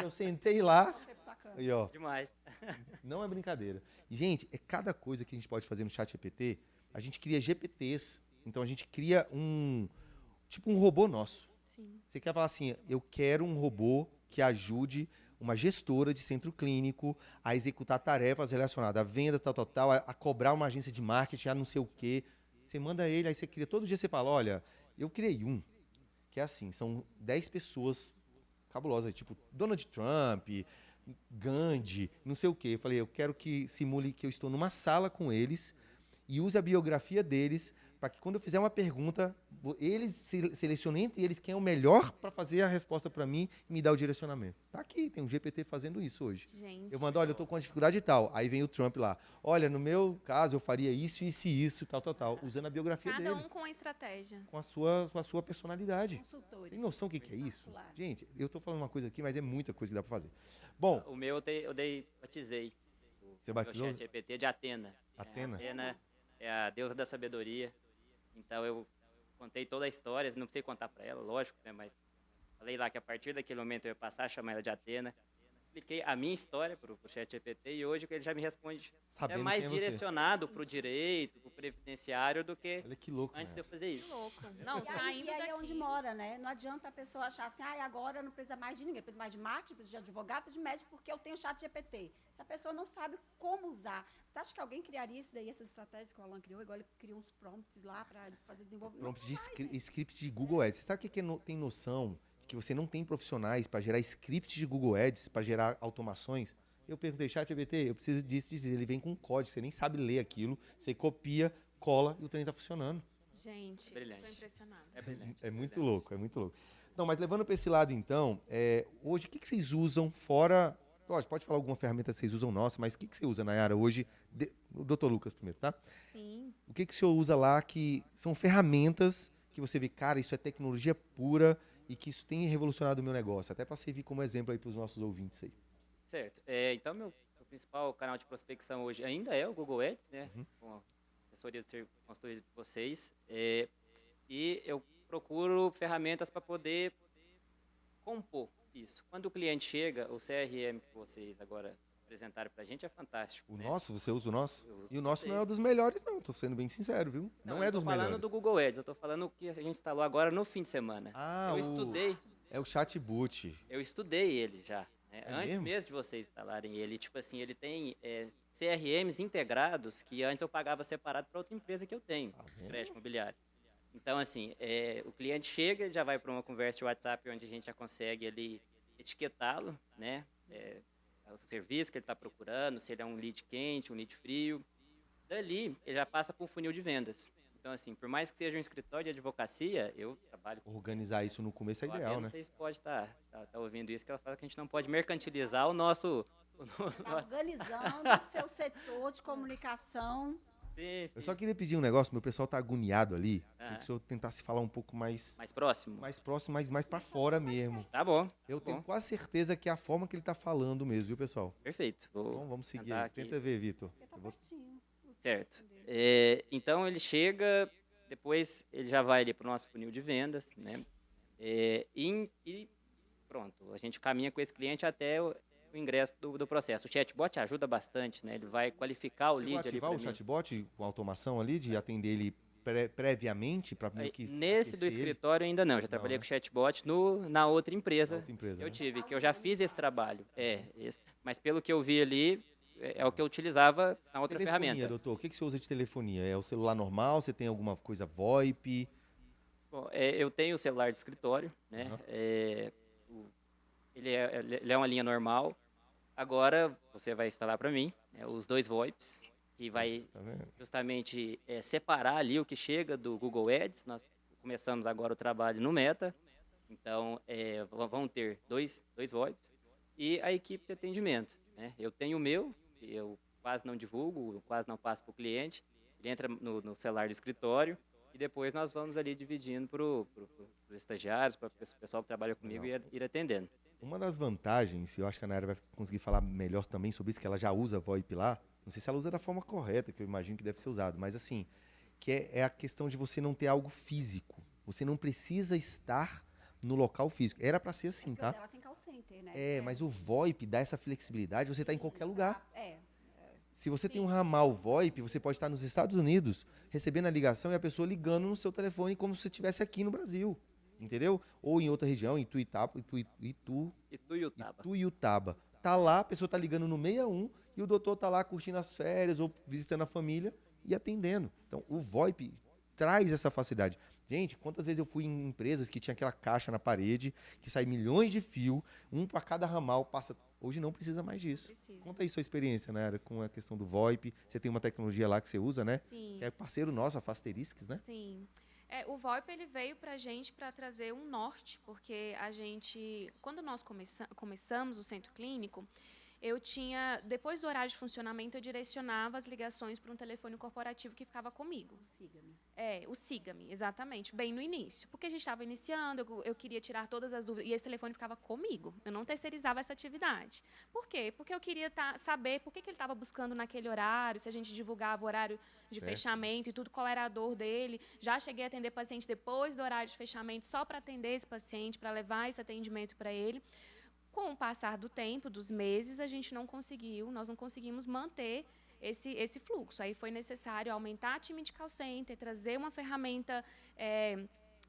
lá. Mostrei pra sua câmera. Aí, ó. Demais. Não é brincadeira. E, gente, é cada coisa que a gente pode fazer no chat GPT. A gente cria GPTs. Então, a gente cria tipo um robô nosso. Sim. Você quer falar assim, eu quero um robô que ajude uma gestora de centro clínico a executar tarefas relacionadas à venda, tal, a cobrar uma agência de marketing, a não sei o quê. Você manda ele, aí você cria, todo dia você fala, olha, eu criei um, que é assim, são 10 pessoas cabulosas, tipo Donald Trump, Gandhi, não sei o quê. Eu falei, eu quero que simule que eu estou numa sala com eles e use a biografia deles para que quando eu fizer uma pergunta, eles selecionem entre eles quem é o melhor para fazer a resposta para mim e me dar o direcionamento. Tá aqui, tem um GPT fazendo isso hoje. Gente. Eu mando, olha, eu tô com uma dificuldade e tal. Aí vem o Trump lá. Olha, no meu caso, eu faria isso, isso e isso, tal, usando a biografia Cada dele. um com a estratégia. Com a sua personalidade. Consultores. Tem noção do que é isso? Particular. Gente, eu tô falando uma coisa aqui, mas é muita coisa que dá para fazer. Bom, O meu batizei. Você o batizou? meu ChatGPT de Atena. Atena? Atena é a deusa da sabedoria. Então eu contei toda a história, não precisei contar para ela, lógico, né? Mas falei lá que a partir daquele momento eu ia passar a chamar ela de Atena. Expliquei a minha história pro ChatGPT e hoje ele já me responde Sabendo mais quem é você. direcionado pro direito, pro previdenciário do que Olha que louco, antes de né? eu fazer Que isso. louco. Não, E aí, saindo e aí daqui. é onde mora, né? Não adianta a pessoa achar assim, agora não precisa mais de ninguém, precisa mais de marketing, precisa de advogado, precisa de médico, porque eu tenho chat GPT. Se a pessoa não sabe como usar, você acha que alguém criaria isso daí, essas estratégias que o Alan criou, igual ele criou uns prompts lá para fazer desenvolvimento? Prompt de script de Google Ads. Você sabe o que tem noção de que você não tem profissionais para gerar script de Google Ads, para gerar automações? Eu perguntei, ChatGPT, eu preciso disso. Ele vem com um código, você nem sabe ler aquilo, você copia, cola e o trem tá funcionando. Gente, Brilhante. tô impressionada. É brilhante. É muito louco, é muito louco. Não, mas levando para esse lado então, hoje o que vocês usam fora... Lógico, pode falar alguma ferramenta que vocês usam nossa, mas o que você usa, Nayara, hoje? O Dr. Lucas primeiro, tá? Sim. O que o senhor usa lá que são ferramentas que você vê, cara, isso é tecnologia pura e que isso tem revolucionado o meu negócio? Até para servir como exemplo aí para os nossos ouvintes aí. Certo. Então, meu principal canal de prospecção hoje ainda é o Google Ads, né? Com a assessoria de consultoria de vocês. E eu procuro ferramentas para poder compor isso. Quando o cliente chega, o CRM que vocês agora apresentaram para a gente é fantástico. O né? nosso, você usa o nosso? Eu uso E o nosso não é vocês. dos melhores, não. Tô sendo bem sincero, viu? Não é dos Eu tô falando melhores. do Google Ads, eu tô falando o que a gente instalou agora no fim de semana. Ah, eu é o chatbot. estudei ele já. Né? É Antes mesmo? de vocês instalarem ele, tipo assim, ele tem CRMs integrados que antes eu pagava separado para outra empresa que eu tenho, Tá de vendo? crédito imobiliário. Então, assim, o cliente chega, ele já vai para uma conversa de WhatsApp onde a gente já consegue ali etiquetá-lo, né? O serviço que ele está procurando, se ele é um lead quente, um lead frio. Dali, ele já passa para um funil de vendas. Então, assim, por mais que seja um escritório de advocacia, eu trabalho com... Organizar isso no começo é Eu ideal, não né? sei se pode estar ouvindo isso, que ela fala que a gente não pode mercantilizar o nosso... Está organizando o seu setor de comunicação. Sim, Eu só queria pedir um negócio, meu pessoal tá agoniado ali. Queria Ah. que o senhor tentasse falar um pouco mais mais próximo. próximo, mais para fora mesmo. Tá bom, Eu bom. tenho quase certeza que é a forma que ele tá falando mesmo, viu, pessoal? perfeito. Então vamos seguir tentar aí. aqui. Tenta ver, Vitor. Porque tá Eu vou- pertinho. Certo. Então, ele chega, depois ele já vai ali para o nosso funil de vendas, né? E pronto, a gente caminha com esse cliente até o ingresso do processo. O chatbot ajuda bastante, né? Ele vai qualificar o Chegou a lead ali ativar para o mim. chatbot com automação ali, de atender ele previamente para meio que Nesse do aquecer ele? escritório ainda não, já trabalhei né? com chatbot na outra empresa. Outra empresa, Eu né? tive, que eu já fiz esse trabalho. Mas pelo que eu vi ali, é o que eu utilizava na outra Telefonia, ferramenta. doutor, o que você usa de telefonia? É o celular normal? Você tem alguma coisa VoIP? Bom, eu tenho o celular de escritório, né? Aham. Ele é uma linha normal. Agora você vai instalar para mim os 2 VoIPs, que vai Tá vendo? justamente separar ali o que chega do Google Ads. Nós começamos agora o trabalho no Meta, então vão ter dois VoIPs e a equipe de atendimento. Né? Eu tenho o meu, que eu quase não divulgo, quase não passo para o cliente. Ele entra no celular do escritório e depois nós vamos ali dividindo para os estagiários, para o pessoal que trabalha comigo ir atendendo. Uma das vantagens, eu acho que a Nayara vai conseguir falar melhor também sobre isso, que ela já usa VoIP lá, Não sei se ela usa da forma correta, que eu imagino que deve ser usado, mas assim, que é a questão de você não ter algo físico. Você não precisa estar no local físico. Era para ser assim, Porque o tá? dela tem call center, né? Mas o VoIP dá essa flexibilidade, você tá em qualquer lugar. É. Se você tem um ramal VoIP, você pode estar nos Estados Unidos, recebendo a ligação e a pessoa ligando no seu telefone como se você estivesse aqui no Brasil. Entendeu? Ou em outra região, em Ituiutaba. Tá lá, a pessoa tá ligando no 61 e o doutor tá lá curtindo as férias ou visitando a família e atendendo. Então, o VoIP traz essa facilidade. Gente, quantas vezes eu fui em empresas que tinha aquela caixa na parede, que sai milhões de fio, um para cada ramal, passa... Hoje não precisa mais disso. Precisa. Conta aí sua experiência, né, com a questão do VoIP. Você tem uma tecnologia lá que você usa, né? Sim. Que é parceiro nosso, a Fasterisks, né? Sim. O VoIP ele veio para a gente para trazer um norte, porque a gente, quando nós começamos o centro clínico, eu tinha, depois do horário de funcionamento, eu direcionava as ligações para um telefone corporativo que ficava comigo. O Siga-me. O Siga-me, exatamente, bem no início. Porque a gente estava iniciando, eu queria tirar todas as dúvidas, e esse telefone ficava comigo. Eu não terceirizava essa atividade. Por quê? Porque eu queria saber por que ele estava buscando naquele horário, se a gente divulgava o horário de fechamento e tudo, qual era a dor dele. Já cheguei a atender paciente depois do horário de fechamento, só para atender esse paciente, para levar esse atendimento para ele. Com o passar do tempo, dos meses, nós não conseguimos manter esse fluxo. Aí foi necessário aumentar a time de call center, trazer uma ferramenta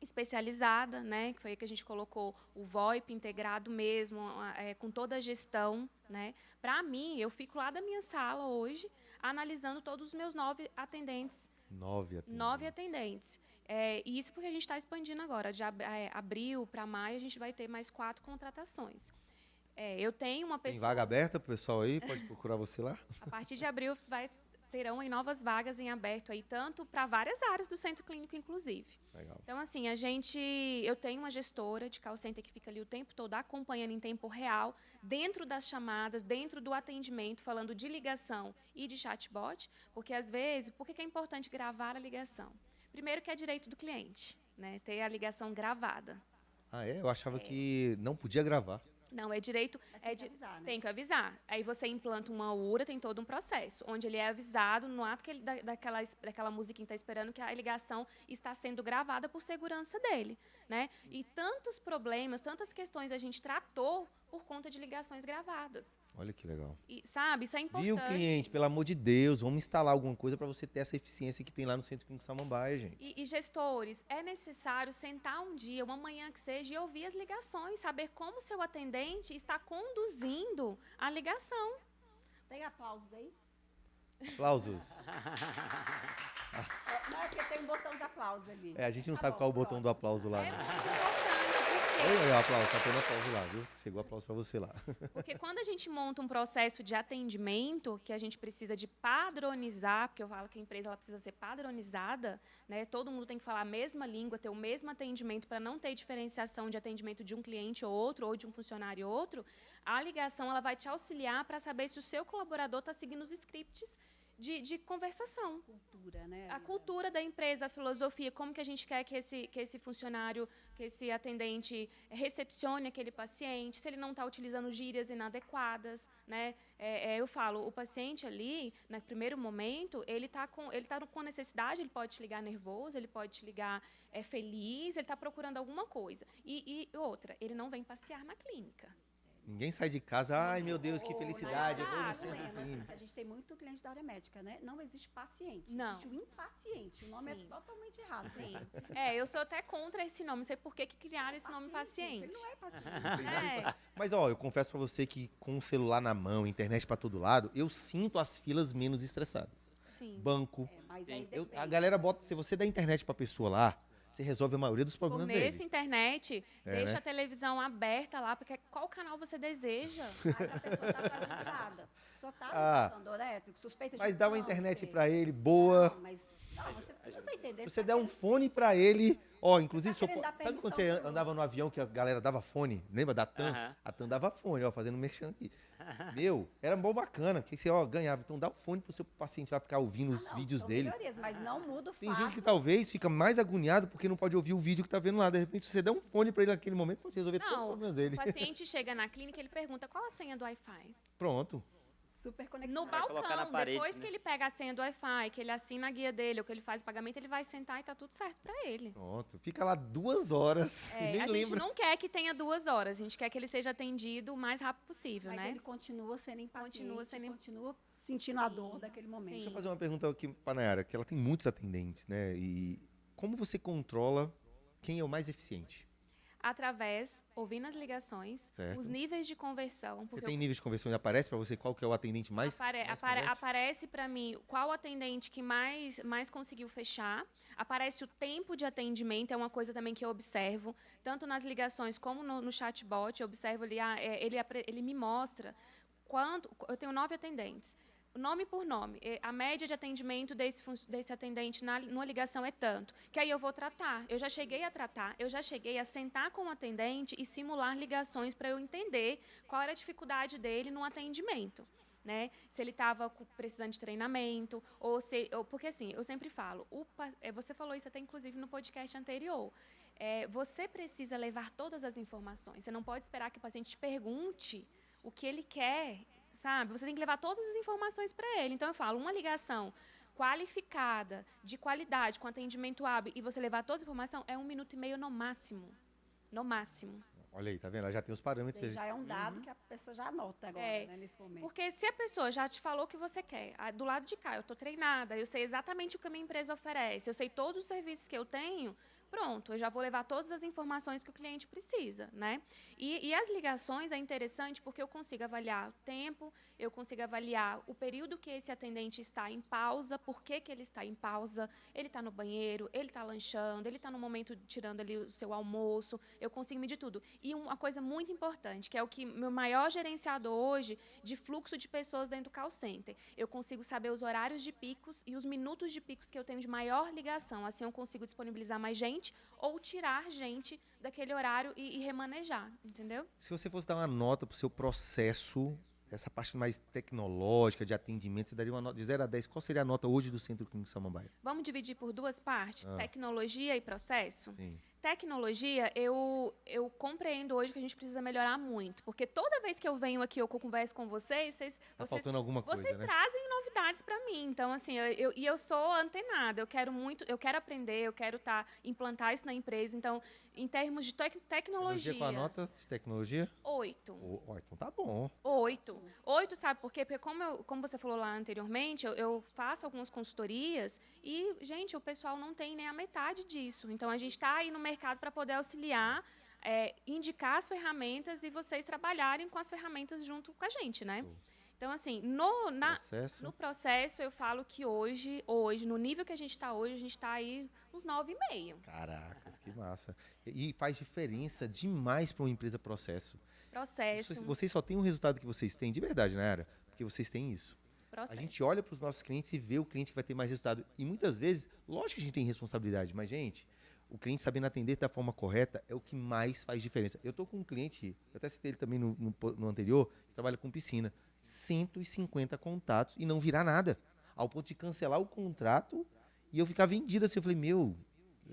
especializada, né, que foi aí que a gente colocou o VoIP integrado mesmo, com toda a gestão. Né. Para mim, eu fico lá da minha sala hoje, analisando todos os meus 9 atendentes. 9 atendentes. E isso porque a gente está expandindo agora. De abril para maio, a gente vai ter mais 4 contratações. Eu tenho uma pessoa... Tem vaga aberta pro pessoal aí? Pode procurar você lá? A partir de abril terão aí novas vagas em aberto aí, tanto para várias áreas do centro clínico, inclusive. Legal. Então, assim, eu tenho uma gestora de call center que fica ali o tempo todo acompanhando em tempo real, dentro das chamadas, dentro do atendimento, falando de ligação e de chatbot, porque às vezes, por que é importante gravar a ligação? Primeiro que é direito do cliente, né, ter a ligação gravada. Ah, eu achava que não podia gravar. Não, é direito... Mas tem que avisar, né? Tem que avisar. Aí você implanta uma URA, tem todo um processo, onde ele é avisado no ato que ele, daquela musiquinha está esperando que a ligação está sendo gravada por segurança dele. Né? E tantos problemas, tantas questões a gente tratou por conta de ligações gravadas. Olha que legal. E, sabe, isso é importante. Viu, cliente? Pelo amor de Deus, vamos instalar alguma coisa para você ter essa eficiência que tem lá no Centro Clínico Samambaia, gente. E gestores, é necessário sentar um dia, uma manhã que seja, e ouvir as ligações, saber como o seu atendente está conduzindo a ligação. Tem aplausos aí? Aplausos. Não, é porque tem um botão de aplauso ali. A gente não sabe qual é o botão do aplauso lá. É Né? muito importante, Aí, o aplauso, tá tendo aplauso lá, viu? Chegou aplauso para você lá. porque quando a gente monta um processo de atendimento, que a gente precisa de padronizar, porque eu falo que a empresa ela precisa ser padronizada, né? Todo mundo tem que falar a mesma língua, ter o mesmo atendimento para não ter diferenciação de atendimento de um cliente ou outro, ou de um funcionário ou outro, a ligação ela vai te auxiliar para saber se o seu colaborador está seguindo os scripts de conversação. Cultura, né? A cultura da empresa, a filosofia, como que a gente quer que esse funcionário, que esse atendente recepcione aquele paciente, se ele não está utilizando gírias inadequadas. Né? Eu falo, o paciente ali, no primeiro momento, ele está com necessidade, ele pode te ligar nervoso, ele pode te ligar feliz, ele está procurando alguma coisa. E outra, ele não vem passear na clínica. Ninguém sai de casa, ai meu Deus, que felicidade, eu vou no Centro Clínico. A gente tem muito cliente da área médica, né? Não existe paciente, Não. existe o impaciente. O nome Sim. é totalmente errado. Sim. Eu sou até contra esse nome, não sei por que criaram esse nome paciente. Ele não é paciente. Mas, ó, eu confesso pra você que com o celular na mão, internet pra todo lado, eu sinto as filas menos estressadas. Sim. Banco. Mas aí A depende. galera bota, se você dá internet pra pessoa lá, você resolve a maioria dos problemas Forneça dele. internet, deixa né? a televisão aberta lá, porque qual canal você deseja? Mas a pessoa está fragilizada. Só está passando elétrico, suspeita de Mas dá uma câncer. internet pra ele, boa. Não, mas você não está entendendo. Se você der um fone pra ele, ó, inclusive, Tá querendo dar sabe quando permissão você pro- andava no avião que a galera dava fone? Lembra da TAM? Aham. A TAM dava fone, ó, fazendo merchan aqui. Meu, era bom bacana, que você, ó, ganhava. Então dá o fone pro seu paciente lá ficar ouvindo os Não, vídeos são dele. melhorias, mas não muda o Tem fato. gente que talvez fica mais agoniado porque não pode ouvir o vídeo que tá vendo lá. De repente, se você der um fone pra ele naquele momento, pode resolver todos os Não, problemas o dele. paciente chega na clínica e ele pergunta qual a senha do Wi-Fi. Pronto. Super conectado. No Vai colocar na balcão, parede, depois né? que ele pega a senha do Wi-Fi, que ele assina a guia dele, ou que ele faz o pagamento, ele vai sentar e tá tudo certo para ele. Pronto. Fica lá 2 horas e nem A gente lembra. não quer que tenha 2 horas, a gente quer que ele seja atendido o mais rápido possível, Mas né? ele continua sendo impaciente, Continua continua, sendo sentindo a dor daquele momento. Deixa eu fazer uma pergunta aqui para Nayara, que ela tem muitos atendentes, né? E como você controla quem é o mais eficiente? Através, ouvindo as ligações, Certo. os níveis de conversão. Você Porque tem níveis de conversão e aparece para você qual que é o atendente mais, mais converte? aparece para mim qual atendente que mais conseguiu fechar. Aparece o tempo de atendimento, é uma coisa também que eu observo, tanto nas ligações como no chatbot. Eu observo ali, ele me mostra quanto. Eu tenho 9 atendentes. Nome por nome. A média de atendimento desse atendente numa ligação é tanto. Que aí eu vou tratar. Eu já cheguei a tratar, eu já cheguei a sentar com o atendente e simular ligações para eu entender qual era a dificuldade dele no atendimento. Né? Se ele estava precisando de treinamento, porque assim, eu sempre falo, você falou isso até inclusive no podcast anterior, você precisa levar todas as informações, você não pode esperar que o paciente te pergunte o que ele quer, sabe? Você tem que levar todas as informações para ele. Então eu falo, uma ligação qualificada, de qualidade, com atendimento hábil, e você levar toda a informação, é 1 minuto e meio no máximo. No máximo. Olha aí, tá vendo? Ela já tem os parâmetros. Isso aí já é um dado que a pessoa já anota agora, né, nesse momento. Porque se a pessoa já te falou o que você quer, do lado de cá, eu estou treinada, eu sei exatamente o que a minha empresa oferece, eu sei todos os serviços que eu tenho, pronto, eu já vou levar todas as informações que o cliente precisa, né? E as ligações é interessante porque eu consigo avaliar o tempo, eu consigo avaliar o período que esse atendente está em pausa, por que ele está em pausa, ele está no banheiro, ele está lanchando, ele está no momento tirando ali o seu almoço, eu consigo medir tudo. E uma coisa muito importante, que é o que meu maior gerenciador hoje de fluxo de pessoas dentro do call center, eu consigo saber os horários de picos e os minutos de picos que eu tenho de maior ligação, assim eu consigo disponibilizar mais gente ou tirar gente daquele horário e remanejar, entendeu? Se você fosse dar uma nota pro seu processo, essa parte mais tecnológica de atendimento, você daria uma nota de 0 a 10. Qual seria a nota hoje do Centro Clínico Samambaia? Vamos dividir por 2 partes, tecnologia e processo? Sim. Tecnologia, eu compreendo hoje que a gente precisa melhorar muito, porque toda vez que eu venho aqui ou que eu converso com vocês, Tá faltando alguma coisa, vocês né? trazem novidades para mim. Então, assim, eu sou antenada, eu quero aprender, eu quero implantar isso na empresa. Então, em termos de tecnologia, Qual a nota de tecnologia? 8. Então tá bom. 8, sabe por quê? Porque como você falou lá anteriormente, eu faço algumas consultorias e, gente, o pessoal não tem nem a metade disso. Então, a gente está aí no mercado para poder auxiliar, indicar as ferramentas e vocês trabalharem com as ferramentas junto com a gente, né? Então, assim, no processo, eu falo que hoje, no nível que a gente está hoje, a gente está aí uns 9,5. Caracas, que massa. E faz diferença demais para uma empresa processo. Vocês só têm o resultado que vocês têm, de verdade, né, Ara? Porque vocês têm isso. Processo. A gente olha para os nossos clientes e vê o cliente que vai ter mais resultado. E muitas vezes, lógico que a gente tem responsabilidade, mas, gente, o cliente sabendo atender da forma correta é o que mais faz diferença. Eu estou com um cliente, eu até citei ele também no anterior, que trabalha com piscina. 150 contatos e não virar nada. Ao ponto de cancelar o contrato e eu ficar vendido assim. Eu falei,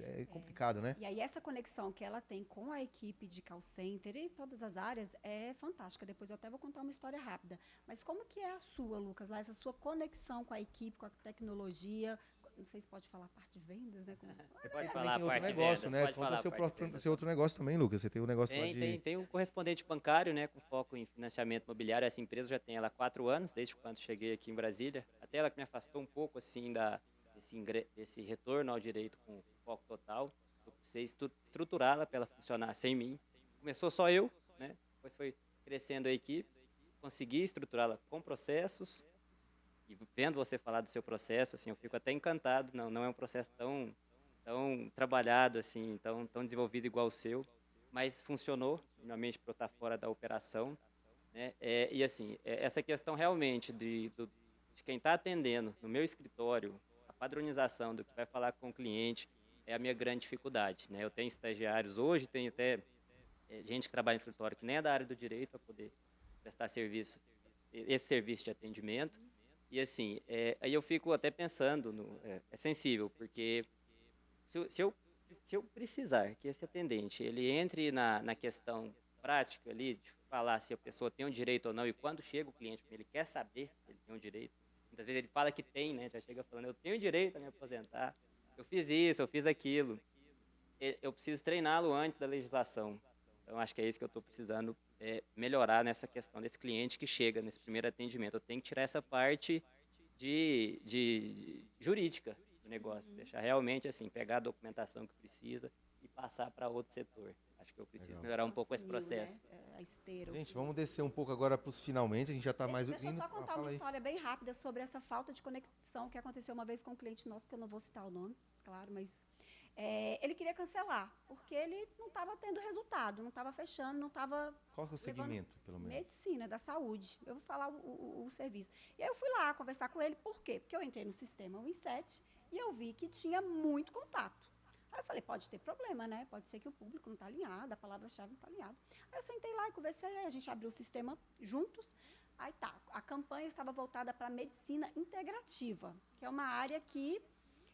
é complicado, né? E aí essa conexão que ela tem com a equipe de call center e todas as áreas é fantástica. Depois eu até vou contar uma história rápida. Mas como que é a sua, Lucas, lá, essa sua conexão com a equipe, com a tecnologia? Não sei se pode falar a parte de vendas, né? Você pode Também falar a tem outro parte de negócio, vendas, né? pode Conta falar seu, a parte de vendas. seu outro negócio também, Lucas. Você tem um negócio lá de... Tem um correspondente bancário, né, com foco em financiamento imobiliário. Essa empresa já tem ela há 4 anos, desde quando cheguei aqui em Brasília. Até ela que me afastou um pouco assim desse retorno ao direito com foco total. Eu precisei estruturá-la para ela funcionar sem mim. Começou só eu, né? Depois foi crescendo a equipe. Consegui estruturá-la com processos. E vendo você falar do seu processo, assim, eu fico até encantado. Não é um processo tão trabalhado, assim, tão desenvolvido igual o seu, mas funcionou, realmente, para eu estar fora da operação, né? E assim, essa questão realmente de quem está atendendo no meu escritório, a padronização do que vai falar com o cliente é a minha grande dificuldade, né? Eu tenho estagiários hoje, tenho até gente que trabalha em escritório que nem é da área do direito para poder prestar esse serviço de atendimento. E assim, aí eu fico até pensando, é sensível, porque se eu precisar que esse atendente ele entre na questão prática ali, falar se a pessoa tem um direito ou não, e quando chega o cliente, ele quer saber se ele tem um direito. Muitas vezes ele fala que tem, né? Já chega falando, eu tenho direito a me aposentar, eu fiz isso, eu fiz aquilo. Eu preciso treiná-lo antes da legislação. Então, acho que é isso que eu estou precisando melhorar nessa questão desse cliente que chega nesse primeiro atendimento. Eu tenho que tirar essa parte de jurídica do negócio, deixar realmente assim, pegar a documentação que precisa e passar para outro setor. Acho que eu preciso melhorar um pouco esse processo. A esteira, Gente, vamos descer um pouco agora para os finalmente, a gente já está mais... Deixa eu só contar uma aí. história bem rápida sobre essa falta de conexão que aconteceu uma vez com um cliente nosso, que eu não vou citar o nome, claro, mas ele queria cancelar, porque ele não estava tendo resultado, não estava fechando, não estava... Qual é o segmento, pelo menos? Medicina, da saúde. Eu vou falar o serviço. E aí eu fui lá conversar com ele, por quê? Porque eu entrei no sistema 1.7 e eu vi que tinha muito contato. Aí eu falei, pode ter problema, né? Pode ser que o público não está alinhado, a palavra-chave não está alinhada. Aí eu sentei lá e conversei, aí a gente abriu o sistema juntos. Aí tá, a campanha estava voltada para medicina integrativa, que é uma área que...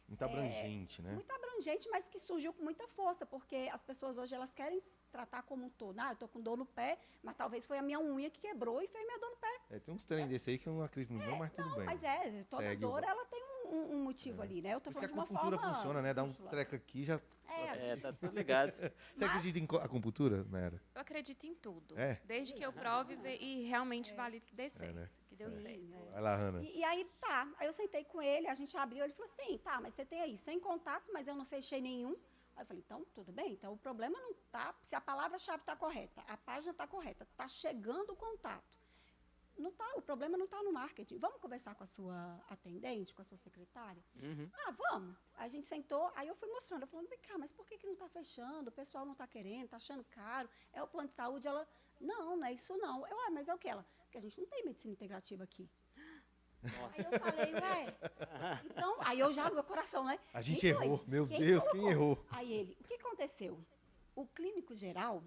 Muito abrangente, né? Muito abrangente, mas que surgiu com muita força, porque as pessoas hoje elas querem se tratar como um todo. Ah, eu tô com dor no pé, mas talvez foi a minha unha que quebrou e fez minha dor no pé. Tem uns trem desse aí que eu não acredito no meu, mas tudo bem. Mas toda Segue dor ela tem um motivo ali, né? Eu tô Por isso que falando a de uma acupuntura forma... funciona, né? Dá um múltipla. treco aqui já... Tá tudo ligado. Você acredita em acupuntura, Mera? Eu acredito em tudo. É? Desde que eu prove e realmente valide que dê certo, né? que deu certo. Vai lá, Hanna. E aí, tá. Aí eu sentei com ele, a gente abriu, ele falou assim, tá, mas você tem aí 100 contatos, mas eu não fechei nenhum. Aí eu falei, então, tudo bem. Então, o problema não tá, se a palavra-chave está correta, a página está correta, está chegando o contato. Não tá, o problema não está no marketing. Vamos conversar com a sua atendente, com a sua secretária? Uhum. Ah, vamos. A gente sentou, aí eu fui mostrando, eu falando, vem cá, mas por que não está fechando? O pessoal não está querendo, está achando caro. É o plano de saúde, ela, não é isso não. Mas é o que ela? Porque a gente não tem medicina integrativa aqui. Nossa. Aí eu falei, então, aí eu já, meu coração, né? A gente Quem foi? errou, meu Quem Deus, colocou? quem errou? Aí ele, o que aconteceu? O clínico geral,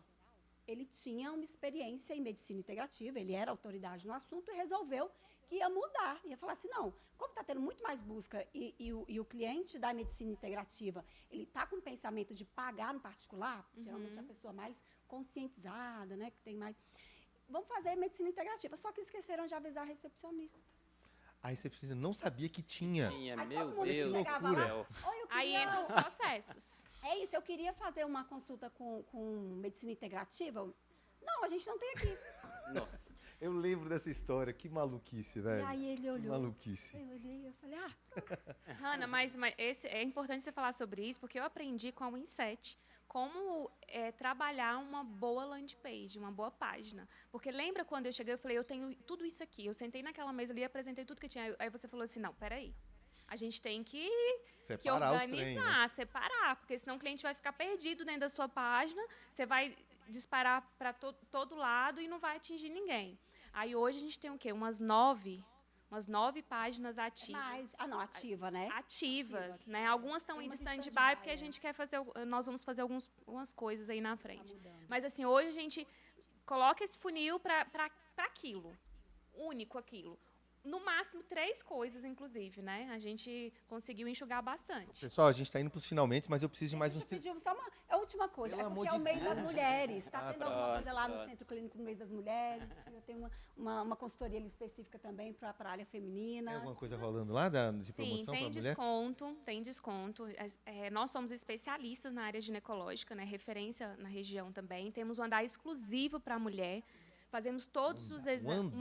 ele tinha uma experiência em medicina integrativa, ele era autoridade no assunto e resolveu que ia mudar. Ia falar assim, não, como está tendo muito mais busca e o cliente da medicina integrativa, ele está com o pensamento de pagar no particular, geralmente é a pessoa mais conscientizada, né, que tem mais... Vamos fazer medicina integrativa, só que esqueceram de avisar a recepcionista. A recepcionista não sabia que tinha. Tinha, Aí meu todo mundo que Deus do chegava loucura. lá, céu. "Oi, eu Aí queria- entra os processos. É isso, eu queria fazer uma consulta com medicina integrativa. Não, a gente não tem aqui. Nossa. Eu lembro dessa história, que maluquice, velho. E aí ele Que olhou. maluquice. Eu olhei, eu falei, Hanna, mas é importante você falar sobre isso, porque eu aprendi com a Winset como trabalhar uma boa landing page, uma boa página. Porque lembra quando eu cheguei, eu falei, eu tenho tudo isso aqui. Eu sentei naquela mesa ali e apresentei tudo que eu tinha. Aí você falou assim, não, peraí. A gente tem que Separar os trem, organizar, né? separar, porque senão o cliente vai ficar perdido dentro da sua página, você vai disparar para todo lado e não vai atingir ninguém. Aí hoje a gente tem o quê? Umas nove páginas ativas. mas... Ah, não, ativa, né? Ativas, né? Algumas estão Tem em umas stand-by stand-by, porque a é. gente quer fazer, nós vamos fazer algumas coisas aí na frente. mudando. Mas assim, hoje a gente coloca esse funil para aquilo, único aquilo. No máximo 3 coisas, inclusive, né? A gente conseguiu enxugar bastante. Pessoal, a gente tá indo pros finalmente, mas eu preciso de mais uns... Deixa eu pedir só a última coisa. Pelo É porque amor é o de mês das Deus. mulheres. Está Ah, tendo tá. alguma coisa lá no Pronto. Centro Clínico no mês das mulheres. Eu tenho uma consultoria ali específica também para a área feminina. Tem alguma coisa rolando lá de Sim, promoção tem pra mulher? desconto, tem desconto. Nós somos especialistas na área ginecológica, né? Referência na região também. Temos um andar exclusivo para a mulher. Fazemos todos os exames.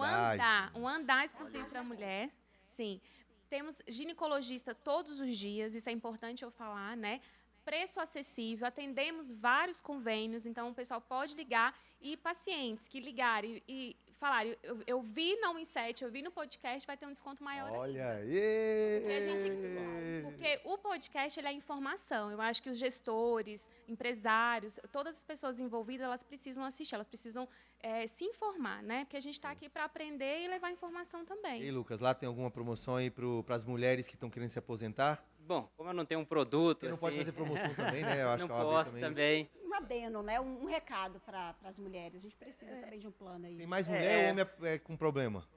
Um andar exclusivo para a mulher. Sim. Temos ginecologista todos os dias, isso é importante eu falar, né? Preço acessível, atendemos vários convênios, então o pessoal pode ligar e pacientes que ligarem e falarem, eu vi na Winset, eu vi no podcast, vai ter um desconto maior Olha ainda. aí! Porque o podcast ele é informação. Eu acho que os gestores, empresários, todas as pessoas envolvidas, elas precisam assistir, elas precisam se informar, né? Porque a gente está aqui para aprender e levar informação também. Ei, Lucas, lá tem alguma promoção aí pras mulheres que estão querendo se aposentar? Bom, como eu não tenho um produto, Você não pode assim, fazer promoção também, né? Eu acho não que a OAB posso também. Um adeno, né? Um recado para as mulheres. A gente precisa também de um plano aí. Tem mais mulher ou homem com problema?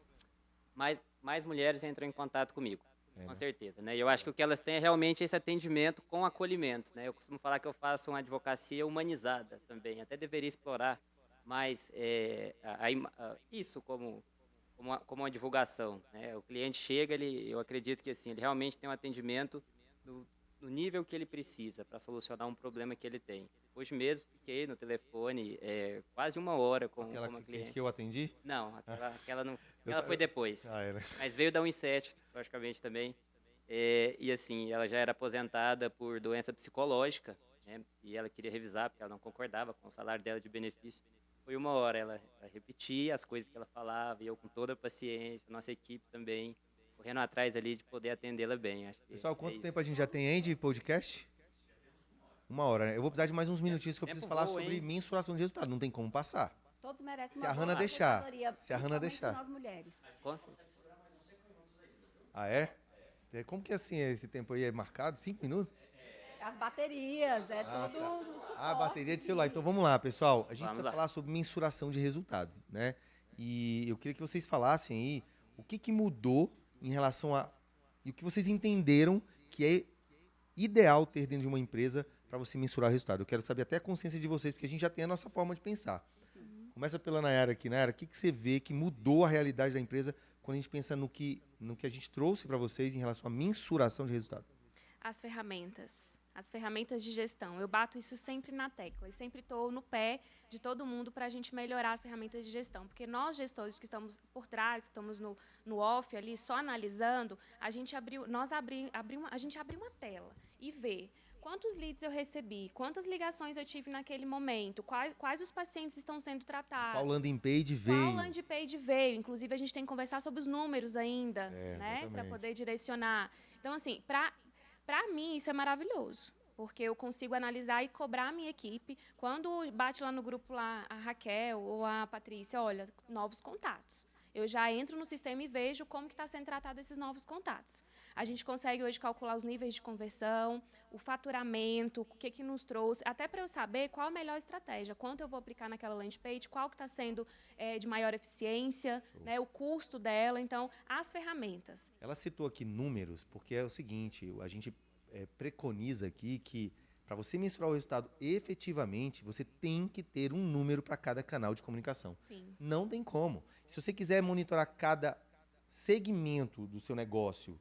Mais mulheres entram em contato comigo, É, com né? certeza, né? E eu acho que o que elas têm é realmente esse atendimento com acolhimento, né? Eu costumo falar que eu faço uma advocacia humanizada também, até deveria explorar mais isso como uma divulgação, né? O cliente chega, eu acredito que assim, ele realmente tem um atendimento no nível que ele precisa para solucionar um problema que ele tem. Hoje mesmo fiquei no telefone quase 1 hora com uma cliente. Que eu atendi? Não, aquela não, ela foi depois. Era. Mas veio da 1,7, logicamente também. E assim, ela já era aposentada por doença psicológica, né? E ela queria revisar porque ela não concordava com o salário dela de benefício. Foi 1 hora, ela repetia as coisas que ela falava, e eu com toda a paciência, nossa equipe também, correndo atrás ali de poder atendê-la bem. Acho que Pessoal, quanto isso. tempo a gente já tem aí de podcast? 1 hora, né? Eu vou precisar de mais uns minutinhos que eu preciso falar sobre mensuração de resultado. Não tem como passar. Todos merecem Se uma a Hannah boa deixar. consultoria, Se a Hannah principalmente deixar. nós mulheres. Com certeza. Ah, é? Como que assim esse tempo aí é marcado? 5 minutos? As baterias, tudo tá. suporte. A bateria de celular. Então vamos lá, pessoal. A gente Vamos vai lá. falar sobre mensuração de resultado, né? E eu queria que vocês falassem aí o que mudou em relação a... E o que vocês entenderam que é ideal ter dentro de uma empresa para você mensurar o resultado. Eu quero saber até a consciência de vocês, porque a gente já tem a nossa forma de pensar. Começa pela Nayara aqui. Nayara, o que você vê que mudou a realidade da empresa quando a gente pensa no que a gente trouxe para vocês em relação à mensuração de resultado? As ferramentas de gestão. Eu bato isso sempre na tecla e sempre estou no pé de todo mundo para a gente melhorar as ferramentas de gestão. Porque nós, gestores que estamos por trás, estamos no off ali, só analisando, a gente abriu uma tela e vê quantos leads eu recebi, quantas ligações eu tive naquele momento, quais os pacientes estão sendo tratados. Qual landing page veio? Qual landing page veio? Inclusive, a gente tem que conversar sobre os números ainda, né? Para poder direcionar. Então, assim, para mim, isso é maravilhoso, porque eu consigo analisar e cobrar a minha equipe. Quando bate lá no grupo lá, a Raquel ou a Patrícia, olha, novos contatos. Eu já entro no sistema e vejo como que está sendo tratado esses novos contatos. A gente consegue hoje calcular os níveis de conversão, o faturamento, o que nos trouxe, até para eu saber qual a melhor estratégia, quanto eu vou aplicar naquela landing page, qual que está sendo de maior eficiência, né, o custo dela. Então, as ferramentas. Ela citou aqui números, porque é o seguinte, a gente preconiza aqui que para você mensurar o resultado efetivamente, você tem que ter um número para cada canal de comunicação. Sim. Não tem como. Se você quiser monitorar cada segmento do seu negócio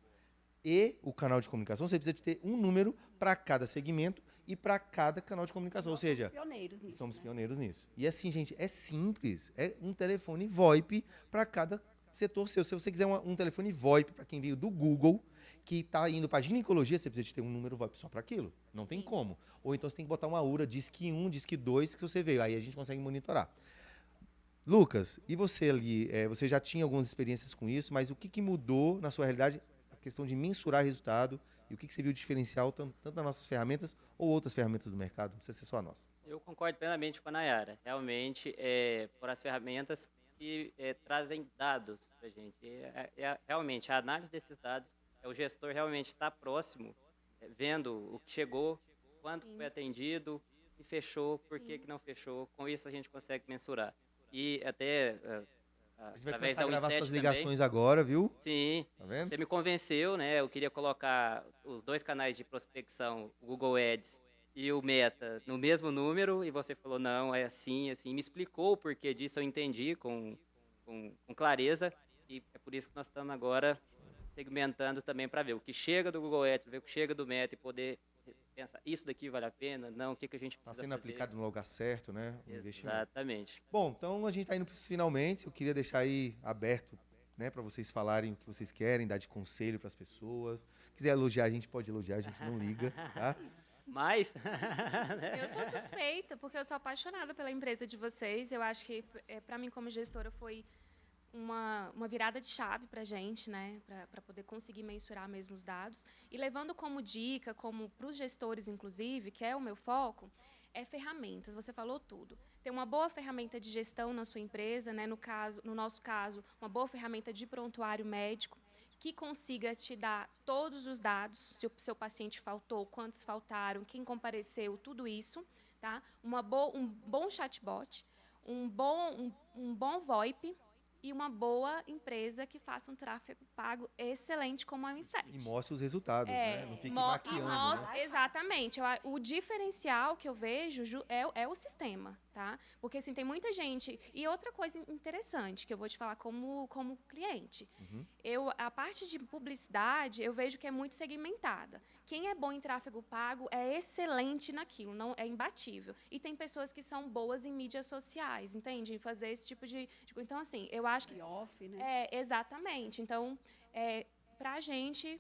e o canal de comunicação, você precisa de ter um número para cada segmento e para cada canal de comunicação. Ou seja, somos pioneiros nisso. Somos pioneiros nisso. E assim, gente, é simples. É um telefone VoIP para cada setor seu. Se você quiser um telefone VoIP para quem veio do Google, que está indo para ginecologia, você precisa de ter um número VoIP só para aquilo. Não tem como. Ou então você tem que botar uma URA, Disque 1, Disque 2, que você veio. Aí a gente consegue monitorar. Lucas, e você ali? Você já tinha algumas experiências com isso, mas o que mudou na sua realidade? A questão de mensurar resultado e o que você viu de diferencial, tanto nas nossas ferramentas ou outras ferramentas do mercado? Não precisa ser só a nossa. Eu concordo plenamente com a Nayara. Realmente, por as ferramentas que trazem dados para a gente. Realmente, a análise desses dados, o gestor realmente está próximo, vendo o que chegou, quanto foi atendido, e fechou, por que não fechou. Com isso, a gente consegue mensurar. E até... a gente vai começar a gravar suas ligações também. Agora, viu? Sim, tá vendo? Você me convenceu, né? Eu queria colocar os 2 canais de prospecção, o Google Ads e o Meta, no mesmo número, e você falou, não, é assim, me explicou o porquê disso, eu entendi com clareza, e é por isso que nós estamos agora segmentando também para ver o que chega do Google Ads, ver o que chega do Meta e poder pensar, isso daqui vale a pena? Não, o que a gente precisa fazer? Está sendo fazer? aplicado no lugar certo, né? Exatamente. Bom, então a gente está indo para os finalmente. Eu queria deixar aí aberto, né, para vocês falarem o que vocês querem, dar de conselho para as pessoas. Quiser elogiar, a gente pode elogiar, a gente não liga, tá? Mas... Eu sou suspeita, porque eu sou apaixonada pela empresa de vocês. Eu acho que, para mim, como gestora, foi uma virada de chave para a gente, né, para poder conseguir mensurar mesmo os dados. E levando como dica, como para os gestores, inclusive, que é o meu foco, ferramentas. Você falou tudo. Ter uma boa ferramenta de gestão na sua empresa, né, no nosso caso, uma boa ferramenta de prontuário médico, que consiga te dar todos os dados, se o seu paciente faltou, quantos faltaram, quem compareceu, tudo isso, tá? Um bom chatbot, um bom VoIP, e uma boa empresa que faça um tráfego pago excelente como a Inset. E mostra os resultados, né? Não fique mo- maquiando, e né? mostra- Exatamente. O diferencial que eu vejo é o sistema, tá? Porque, assim, tem muita gente... E outra coisa interessante que eu vou te falar como cliente. A parte de publicidade, eu vejo que é muito segmentada. Quem é bom em tráfego pago é excelente naquilo, não é imbatível. E tem pessoas que são boas em mídias sociais, entende? Em fazer esse tipo de... Então, assim, eu acho que... Off, né? Exatamente. Então, para a gente,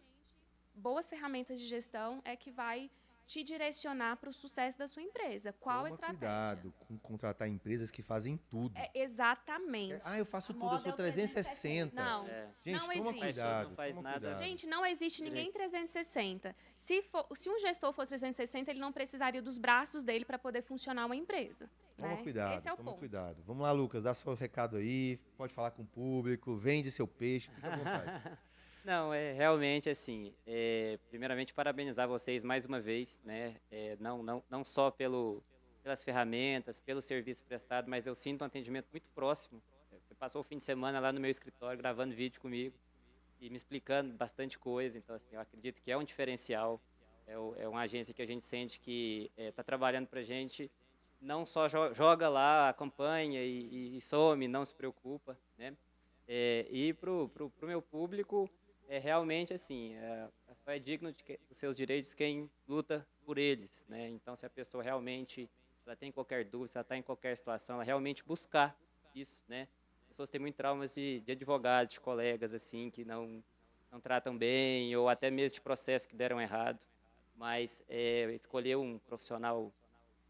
boas ferramentas de gestão é que vai te direcionar para o sucesso da sua empresa. Qual a Toma estratégia? cuidado com contratar empresas que fazem tudo. Exatamente. Eu faço A tudo, eu moda sou é o 360. Não, Gente, não toma existe. cuidado. Não faz toma nada. cuidado. Gente, não existe ninguém 360. Se um gestor fosse 360, ele não precisaria dos braços dele para poder funcionar uma empresa. Toma né? cuidado, Esse é o toma ponto. cuidado. Vamos lá, Lucas, dá seu recado aí, pode falar com o público, vende seu peixe, fica à vontade. Não, realmente assim, primeiramente parabenizar vocês mais uma vez, né? Não só pelas ferramentas, pelo serviço prestado, mas eu sinto um atendimento muito próximo. Você passou o fim de semana lá no meu escritório gravando vídeo comigo e me explicando bastante coisa, então assim, eu acredito que é um diferencial, é uma agência que a gente sente que está trabalhando para a gente, não só joga lá, acompanha e some, não se preocupa, né? E pro meu público, realmente assim, só é digno dos seus direitos quem luta por eles, né? Então, se a pessoa realmente ela tem qualquer dúvida, se ela está em qualquer situação, ela realmente buscar isso, né? As pessoas têm muito traumas de advogados, de colegas assim que não tratam bem ou até mesmo de processos que deram errado, mas escolher um profissional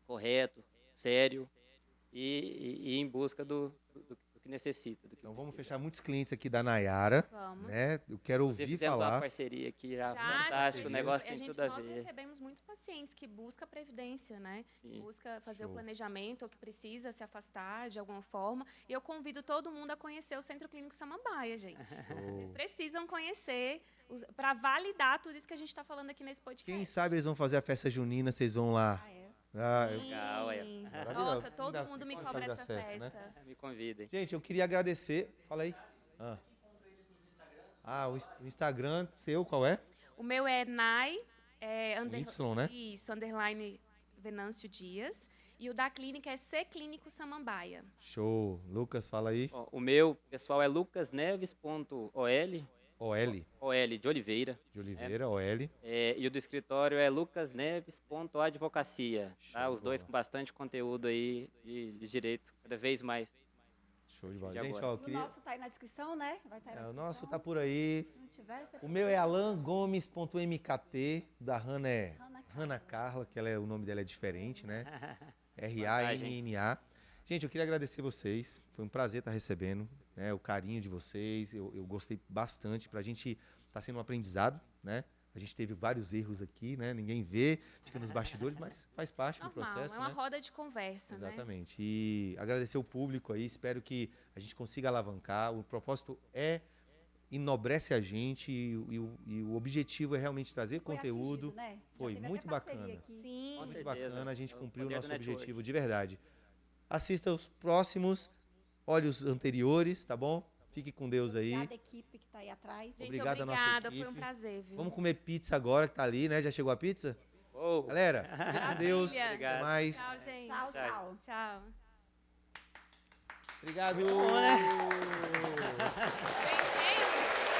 correto, sério e em busca do que necessita. Então vamos fechar muitos clientes aqui da Nayara, Vamos. né? Eu quero Inclusive, ouvir fizemos uma falar. parceria aqui, já Já, fantástico, o já, negócio a tem gente, tudo a nós ver. recebemos muitos pacientes que buscam previdência, né? Que Sim. busca fazer Show. o planejamento ou que precisa se afastar de alguma forma. E eu convido todo mundo a conhecer o Centro Clínico Samambaia, gente. Vocês precisam conhecer para validar tudo isso que a gente está falando aqui nesse podcast. Quem sabe eles vão fazer a festa junina, vocês vão lá. Ah, é. Legal, Sim. Maravilhoso. Nossa, todo Ainda- mundo me quem cobra sabe dá essa certo, né? festa. Me convidem. Gente, eu queria agradecer. Fala aí. O Instagram seu, qual é? O meu é Nai, Com Y, né? Isso, underline Venâncio Dias. E o da clínica é C Clínico Samambaia. Show. Lucas, fala aí. Ó, o meu, pessoal, é lucasneves.ol, OL OL de Oliveira. de Oliveira, OL. E o do escritório é lucasneves.advocacia. Show Tá? de Os dois bola. com bastante conteúdo aí de direito, cada vez mais. Show de bola. De Gente, agora. ó, eu O queria... nosso tá aí na descrição, né? Vai estar aí na o descrição. nosso tá por aí. Se não tiver, você O meu é alangomes.mkt, da Hanna é Hanna Hanna Carla, que o nome dela é diferente, né? RANNA. Gente, eu queria agradecer vocês. Foi um prazer estar recebendo, né, o carinho de vocês. Eu gostei bastante. Pra gente tá sendo um aprendizado, né? A gente teve vários erros aqui, né? Ninguém vê, fica nos bastidores, mas faz parte do Normal, processo, é uma né? roda de conversa, né? Exatamente. E agradecer o público aí. Espero que a gente consiga alavancar. O propósito enobrece a gente e o objetivo é realmente trazer Foi conteúdo. atingido, né? Já Foi teve muito até parceria bacana. aqui. Sim. Com Muito certeza. bacana, a gente É o cumpriu o poder do nosso network. objetivo de verdade. Assista os próximos, olhe os anteriores, tá bom? Fique com Deus aí. Obrigada, equipe que tá aí atrás. Gente, Obrigado à nossa obrigada, foi um equipe. prazer, viu? Vamos comer pizza agora, que tá ali, né? Já chegou a pizza? Oh, Galera, fique com Deus. Maravilha. Até Obrigado. mais. Tchau, gente. Tchau, tchau. Tchau. Obrigado. bom, né?